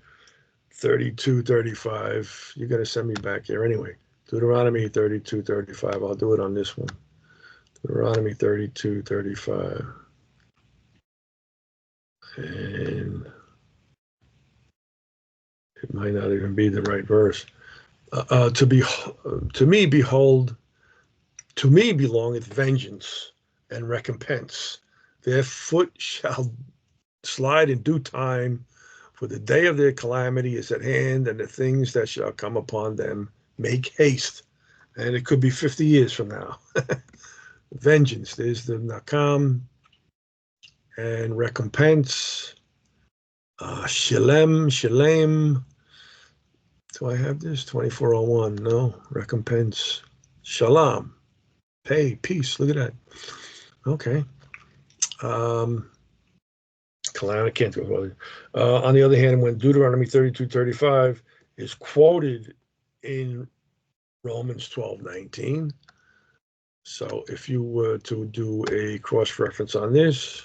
32:35, you're going to send me back here anyway. Deuteronomy 32:35. I'll do it on this one. Deuteronomy 32:35. And it might not even be the right verse. To me, behold, to me belongeth vengeance and recompense. Their foot shall slide in due time, for the day of their calamity is at hand, and the things that shall come upon them make haste. And it could be 50 years from now. Vengeance, there's the nakam, and recompense, shalem. Do I have this? 2401, no, recompense, shalom, pay, peace, look at that. Okay. Calamity, can't go further. On the other hand, when Deuteronomy 32:35 is quoted in Romans 12:19, so if you were to do a cross-reference on this,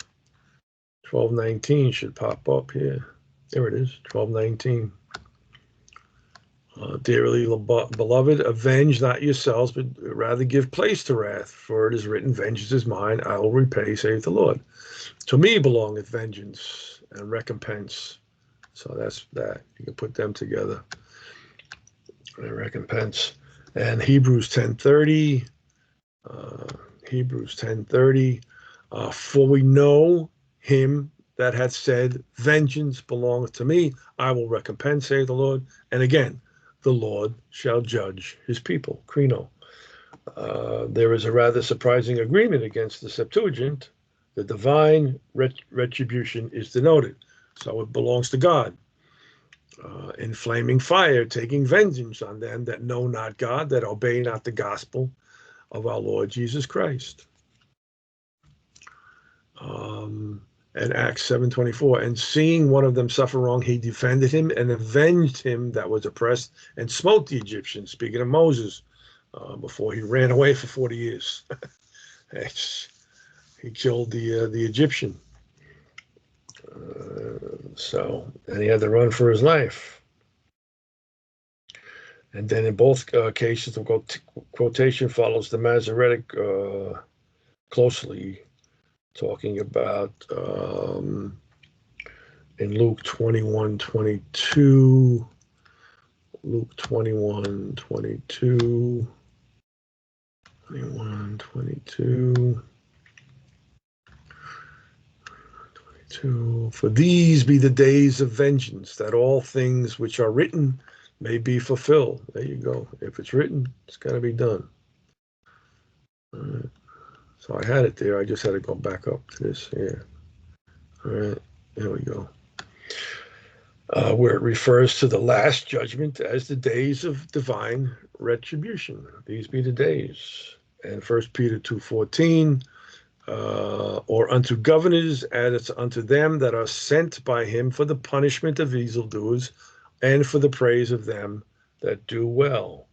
12:19 should pop up here. There it is, 12:19. Dearly beloved, avenge not yourselves, but rather give place to wrath. For it is written, vengeance is mine, I will repay, saith the Lord. To me belongeth vengeance and recompense. So that's that. You can put them together. And recompense. And Hebrews 10:30. Hebrews 10:30. For we know him that hath said, vengeance belongeth to me, I will recompense, saith the Lord. And again, the Lord shall judge his people. Krino. There is a rather surprising agreement against the Septuagint. The divine retribution is denoted. So it belongs to God. In flaming fire, taking vengeance on them that know not God, that obey not the gospel of our Lord Jesus Christ. And Acts 7:24, and seeing one of them suffer wrong, he defended him and avenged him that was oppressed and smote the Egyptians, speaking of Moses, before he ran away for 40 years. He killed the Egyptian. And he had to run for his life. And then in both cases, the quotation follows the Masoretic closely, talking about in Luke 21:22, Luke 21:22, 21:22. For these be the days of vengeance, that all things which are written may be fulfilled. There you go. If it's written, it's got to be done. All right. So I had it there. I just had to go back up to this here. All right. There we go. Where it refers to the last judgment as the days of divine retribution. These be the days. And 1 Peter 2:14. Or unto governors, as unto them that are sent by him for the punishment of evildoers and for the praise of them that do well.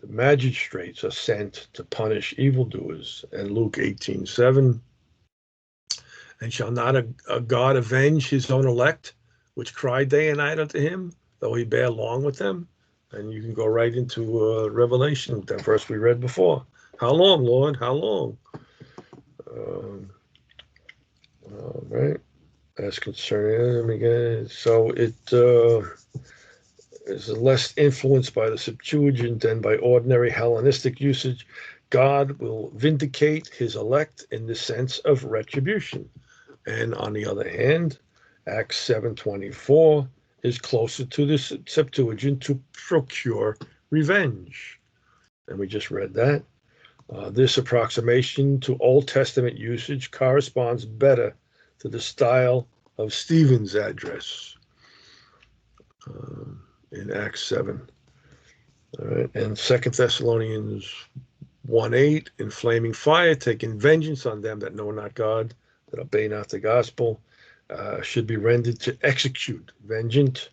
The magistrates are sent to punish evildoers. And Luke 18:7. And shall not a God avenge his own elect, which cry day and night unto him? though he bear long with them. And you can go right into Revelation, that verse we read before. How long, Lord? How long? All right. As concerning them again. So it is less influenced by the Septuagint than by ordinary Hellenistic usage. God will vindicate his elect in the sense of retribution. And on the other hand, Acts 7:24 is closer to the Septuagint to procure revenge. And we just read that. This approximation to Old Testament usage corresponds better to the style of Stephen's address in Acts 7. All right. And 2 Thessalonians 1:8, in flaming fire, taking vengeance on them that know not God, that obey not the gospel, should be rendered to execute vengeance.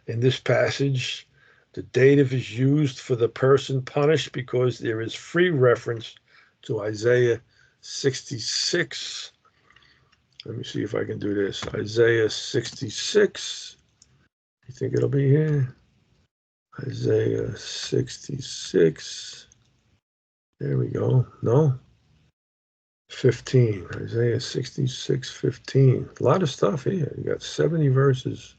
In this passage, the dative is used for the person punished because there is free reference to Isaiah 66. Let me see if I can do this. Isaiah 66. You think it'll be here? Isaiah 66. There we go. No? 15. Isaiah 66, 15. A lot of stuff here. You got 70 verses.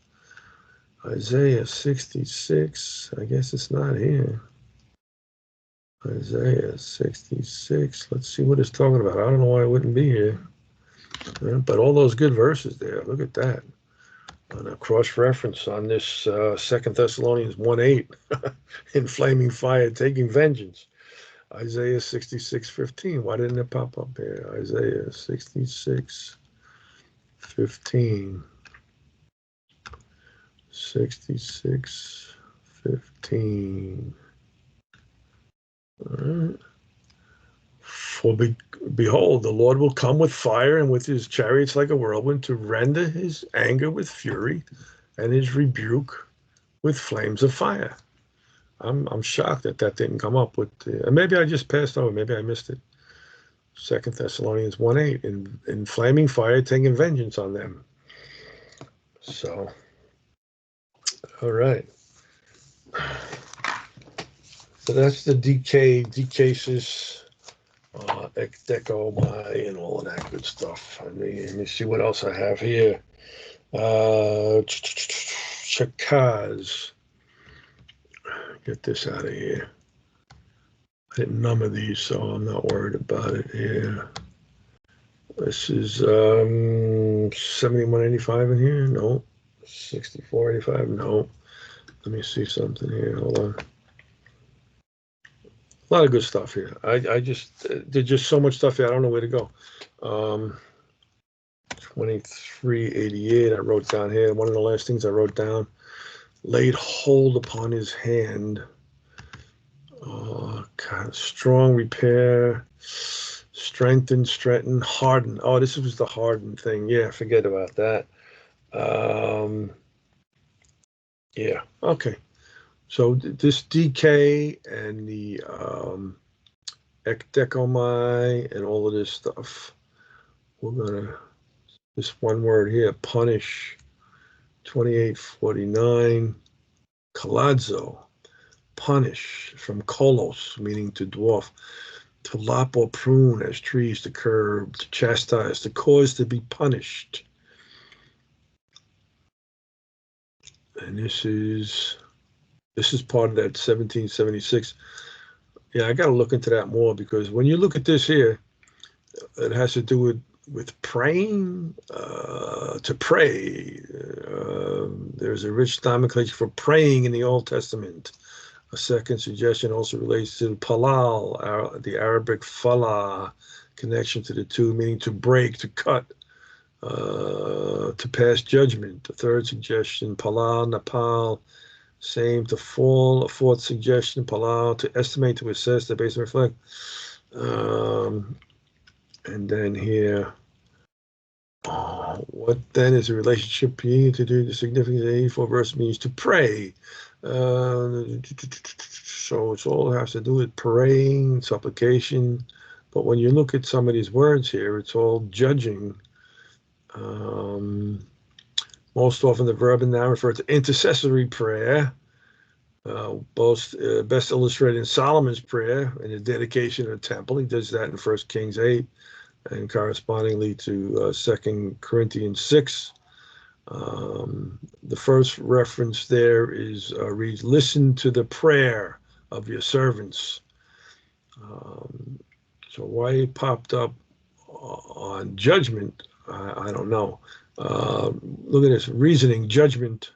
Isaiah 66. I guess it's not here. Isaiah 66. Let's see what it's talking about. I don't know why it wouldn't be here. But all those good verses there. Look at that. And a cross-reference on this 2 Thessalonians 1:8. In flaming fire, taking vengeance. Isaiah 66:15. Why didn't it pop up here? Isaiah 66:15. 66:15. All right. For behold, the Lord will come with fire and with his chariots like a whirlwind to render his anger with fury and his rebuke with flames of fire. I'm shocked that didn't come up with. Maybe I just passed over. Maybe I missed it. 2 Thessalonians 1:8, in flaming fire, taking vengeance on them. So, all right. So that's the decasis, ecdecomai, and all of that good stuff. Let me see what else I have here. Chakaz. Get this out of here. I didn't number these, so I'm not worried about it here. This is 7185 in here? No. 6485? No. Let me see something here. Hold on. A lot of good stuff here. I just, there's just so much stuff here. I don't know where to go. 2388, I wrote down here. One of the last things I wrote down, laid hold upon his hand. God, strong, repair, strengthen, harden. Oh, this was the harden thing. Yeah, forget about that. Yeah, okay. So this DK and the ecdecomai and all of this stuff, we're going to, this one word here, punish, 2849, kaladzo, punish, from kolos, meaning to dwarf, to lop or prune as trees, to curb, to chastise, to cause to be punished. And this is part of that 1776. Yeah, I got to look into that more, because when you look at this here, it has to do with praying, to pray. There's a rich nomenclature for praying in the Old Testament. A second suggestion also relates to palal, the Arabic falah, connection to the two, meaning to break, to cut, to pass judgment. The third suggestion, palal, napal, same, to fall. A fourth suggestion, palal, to estimate, to assess, to base and reflect. And then here, what then is a relationship to do the significance of the 84 verse means to pray. So it's all has to do with praying, supplication. But when you look at some of these words here, it's all judging. Most often the verb in noun refer to intercessory prayer, best illustrated in Solomon's prayer in the dedication of the temple. He does that in 1 Kings 8 and correspondingly to 2 Corinthians 6. The first reference there reads, listen to the prayer of your servants. So why it popped up on judgment, I don't know. Look at this, reasoning, judgment,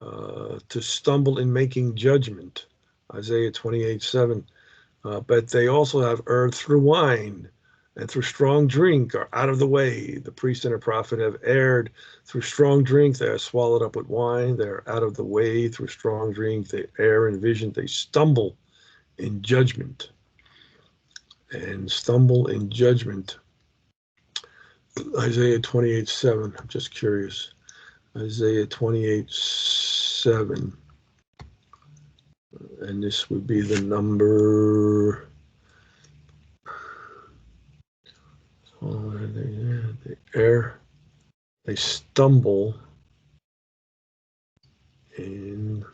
to stumble in making judgment, Isaiah 28:7. But they also have erred through wine and through strong drink are out of the way. The priest and the prophet have erred through strong drink. They are swallowed up with wine. They are out of the way through strong drink. They err in vision. They stumble in judgment. And stumble in judgment. Isaiah 28:7. I'm just curious. Isaiah 28:7. And this would be the number. Oh, they err. They stumble in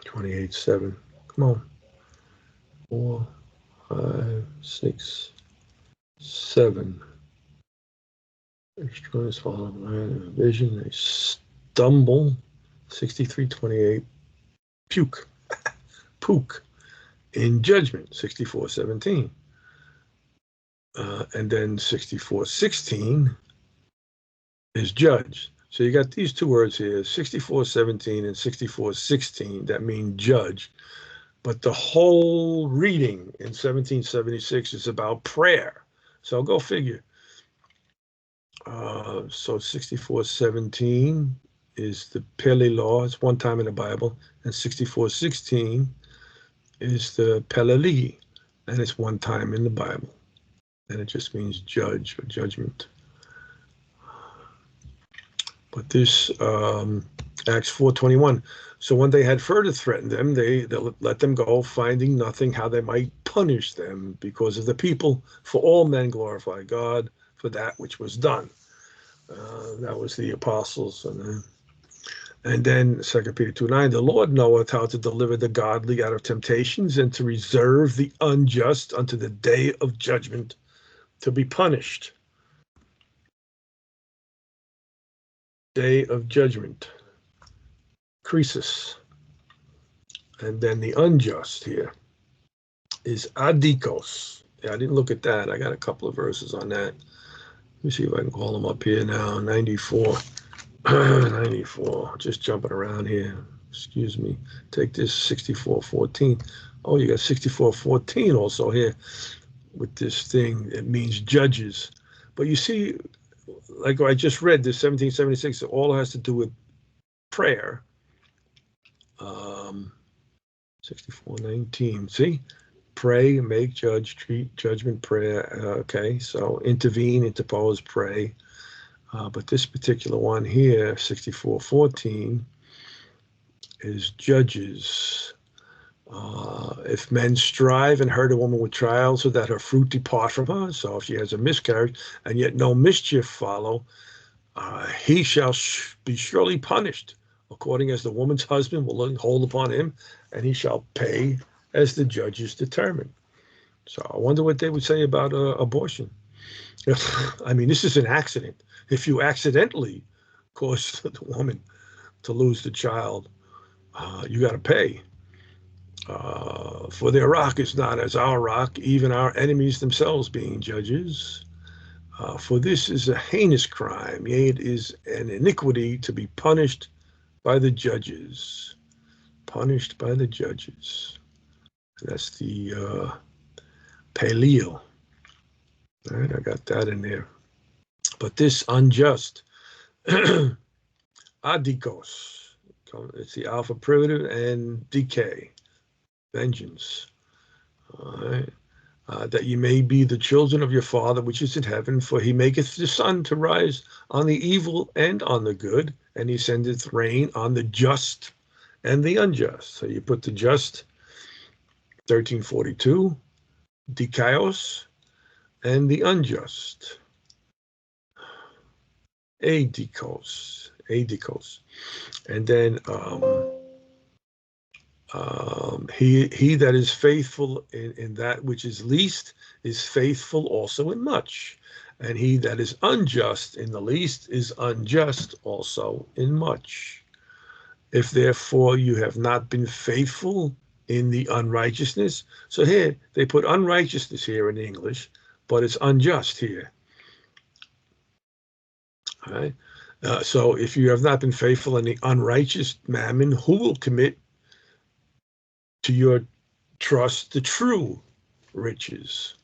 28:7. Come on. 4, 5, 6, 7. Externals follow vision. They stumble. 63:28. Puke. Pook. In judgment. 64:17. And then 64:16 is judge. So you got these two words here, 64:17 and 64:16, that mean judge. But the whole reading in 1776 is about prayer. So go figure. So 64:17 is the Pele law. It's one time in the Bible. And 64:16 is the Peleli. And it's one time in the Bible. And it just means judge or judgment. But this Acts 4:21. So when they had further threatened them, they let them go, finding nothing how they might punish them because of the people. For all men glorify God for that which was done. That was the apostles. And then 2 Peter 2:9. The Lord knoweth how to deliver the godly out of temptations and to reserve the unjust unto the day of judgment, to be punished. Day of judgment. Crisis. And then the unjust here is adikos. Yeah, I didn't look at that. I got a couple of verses on that. Let me see if I can call them up here now. 94. 94. Just jumping around here. Excuse me. Take this 64:14. Oh, you got 64:14 also here with this thing. It means judges. But you see, like I just read, this 1776, it all has to do with prayer. 64:19. See? Pray, make, judge, treat, judgment, prayer. Okay, so intervene, interpose, pray. But this particular one here, 64:14, is judges. If men strive and hurt a woman with trials so that her fruit depart from her, so if she has a miscarriage and yet no mischief follow, he shall be surely punished, according as the woman's husband will lay hold upon him, and he shall pay as the judges determine. So I wonder what they would say about abortion. I mean, this is an accident. If you accidentally cause the woman to lose the child, you got to pay. For their rock is not as our rock, even our enemies themselves being judges. For this is a heinous crime, yea, it is an iniquity to be punished by the judges. Punished by the judges. That's the paleo. All right, I got that in there. But this unjust, adikos, it's the alpha privative, and decay, vengeance. All right. That ye may be the children of your Father which is in heaven, for he maketh the sun to rise on the evil and on the good, and he sendeth rain on the just and the unjust. So you put the just, 1342, dikaios, and the unjust, adikos. adikos. And then he that is faithful in that which is least is faithful also in much. And he that is unjust in the least is unjust also in much. If therefore you have not been faithful in the unrighteousness, so here they put unrighteousness here in English, but it's unjust here. All right. So if you have not been faithful in the unrighteous mammon, who will commit to your trust the true riches?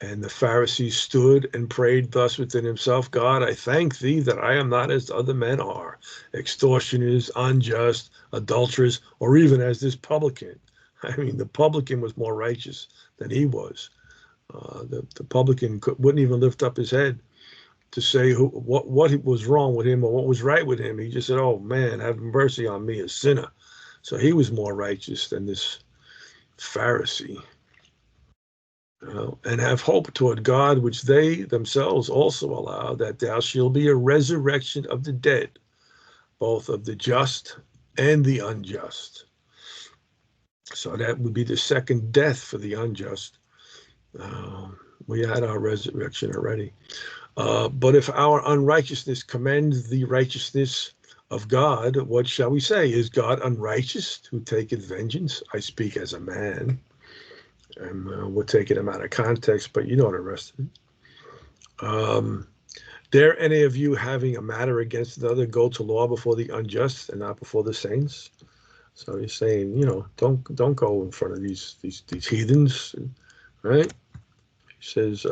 And the Pharisee stood and prayed thus within himself, God, I thank thee that I am not as other men are, extortioners, unjust, adulterers, or even as this publican. I mean, the publican was more righteous than he was. The publican wouldn't even lift up his head to say what was wrong with him or what was right with him. He just said, oh man, have mercy on me, a sinner. So he was more righteous than this Pharisee. And have hope toward God, which they themselves also allow, that there shall be a resurrection of the dead, both of the just and the unjust. So that would be the second death for the unjust. We had our resurrection already. But if our unrighteousness commends the righteousness of God, what shall we say? Is God unrighteous who taketh vengeance? I speak as a man. And we're taking them out of context, but you know the rest of it. Dare any of you having a matter against another go to law before the unjust and not before the saints? So he's saying, don't go in front of these heathens, right? He says,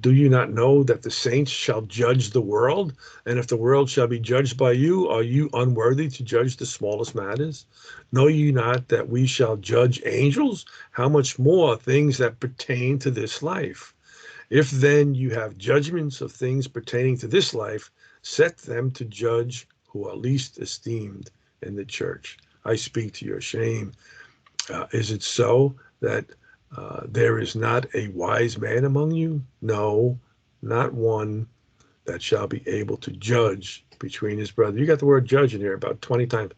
do you not know that the saints shall judge the world? And if the world shall be judged by you, are you unworthy to judge the smallest matters? Know ye not that we shall judge angels? How much more things that pertain to this life? If then you have judgments of things pertaining to this life, set them to judge who are least esteemed in the church. I speak to your shame. Is it so that there is not a wise man among you? No, not one that shall be able to judge between his brother. You got the word judge in here about 20 times.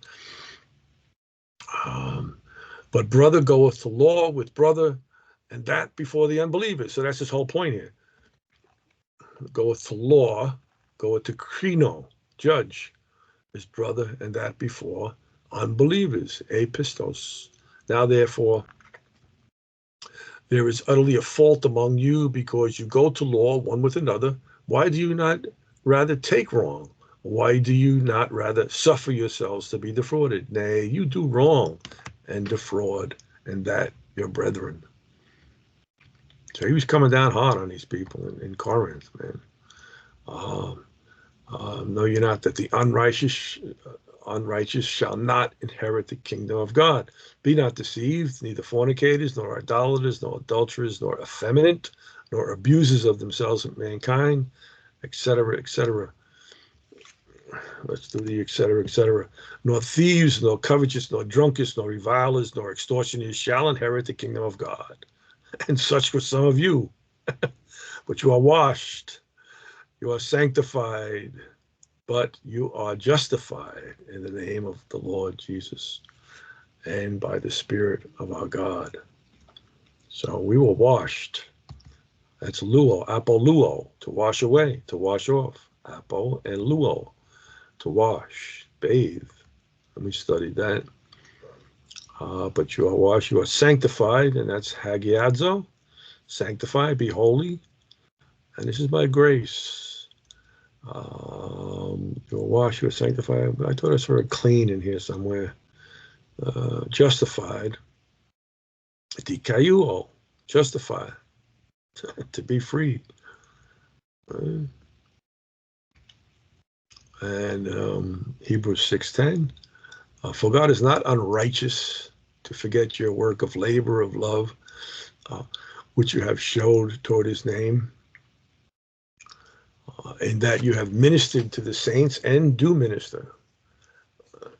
But brother goeth to law with brother, and that before the unbelievers. So that's his whole point here. Goeth to law, goeth to krino, judge his brother, and that before unbelievers, apistos. Now therefore, there is utterly a fault among you because you go to law one with another. Why do you not rather take wrong? Why do you not rather suffer yourselves to be defrauded? Nay, you do wrong and defraud, and that your brethren. So he was coming down hard on these people in Corinth, man. Know you not that the unrighteous shall not inherit the kingdom of God. Be not deceived, neither fornicators, nor idolaters, nor adulterers, nor effeminate, nor abusers of themselves with mankind, etc., etc. Let's do the etc., etc. Nor thieves, nor covetous, nor drunkards, nor revilers, nor extortioners shall inherit the kingdom of God. And such were some of you. But you are washed, you are sanctified, but you are justified in the name of the Lord Jesus and by the Spirit of our God. So we were washed. That's luo, apoluo, to wash away, to wash off. Apo and luo, to wash, bathe. And we studied that. But you are washed, you are sanctified, and that's hagiadzo. Sanctify, be holy. And this is my grace. You are washed, you are sanctified. I thought I saw a clean in here somewhere. Justified. Dikaiuo, justified. To be free. And Hebrews 6:10. For God is not unrighteous to forget your work of labor, of love, which you have showed toward his name, in that you have ministered to the saints and do minister.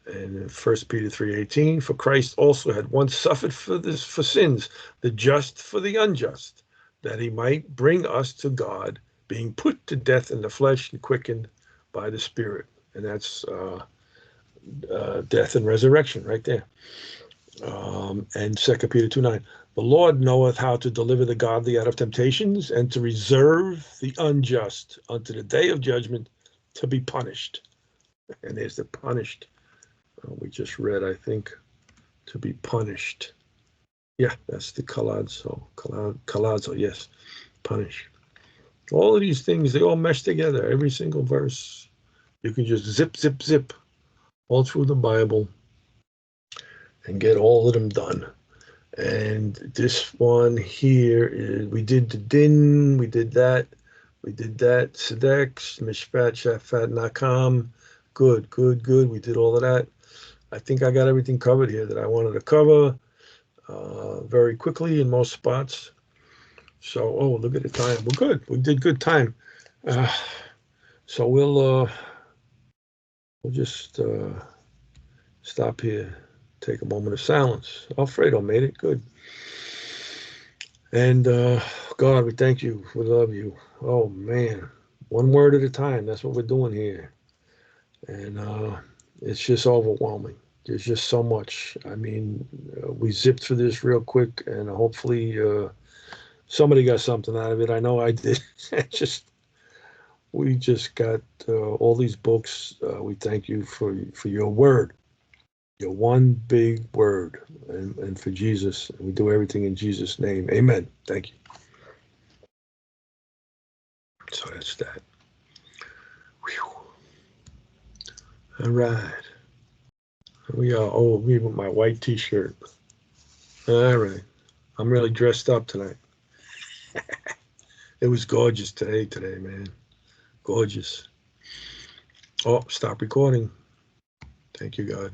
And in 1 Peter 3:18, for Christ also had once suffered for sins, the just for the unjust, that he might bring us to God, being put to death in the flesh and quickened by the Spirit. And that's death and resurrection right there. And 2 Peter 2:9. The Lord knoweth how to deliver the godly out of temptations and to reserve the unjust unto the day of judgment to be punished. And there's the punished. We just read, I think, to be punished. Yeah, that's the kalazo, yes, punish. All of these things, they all mesh together, every single verse. You can just zip, zip, zip all through the Bible and get all of them done. And this one here is, we did the din, we did that, Sedex, Mishpat, Shafat, Nakam. Good, good, good. We did all of that. I think I got everything covered here that I wanted to cover very quickly in most spots. So, oh, look at the time. We're good. We did good time. So we'll just stop here, take a moment of silence. Alfredo made it good. And God, we thank you. We love you. Oh, man. One word at a time. That's what we're doing here. And it's just overwhelming. There's just so much. I mean, we zipped through this real quick, and hopefully somebody got something out of it. I know I did. We just got all these books. We thank you for your word, your one big word, and for Jesus. We do everything in Jesus' name. Amen. Thank you. So that's that. Whew. All right. We are. Oh, me with my white T-shirt. All right. I'm really dressed up tonight. It was gorgeous today, man. Gorgeous. Oh, stop recording. Thank you, God.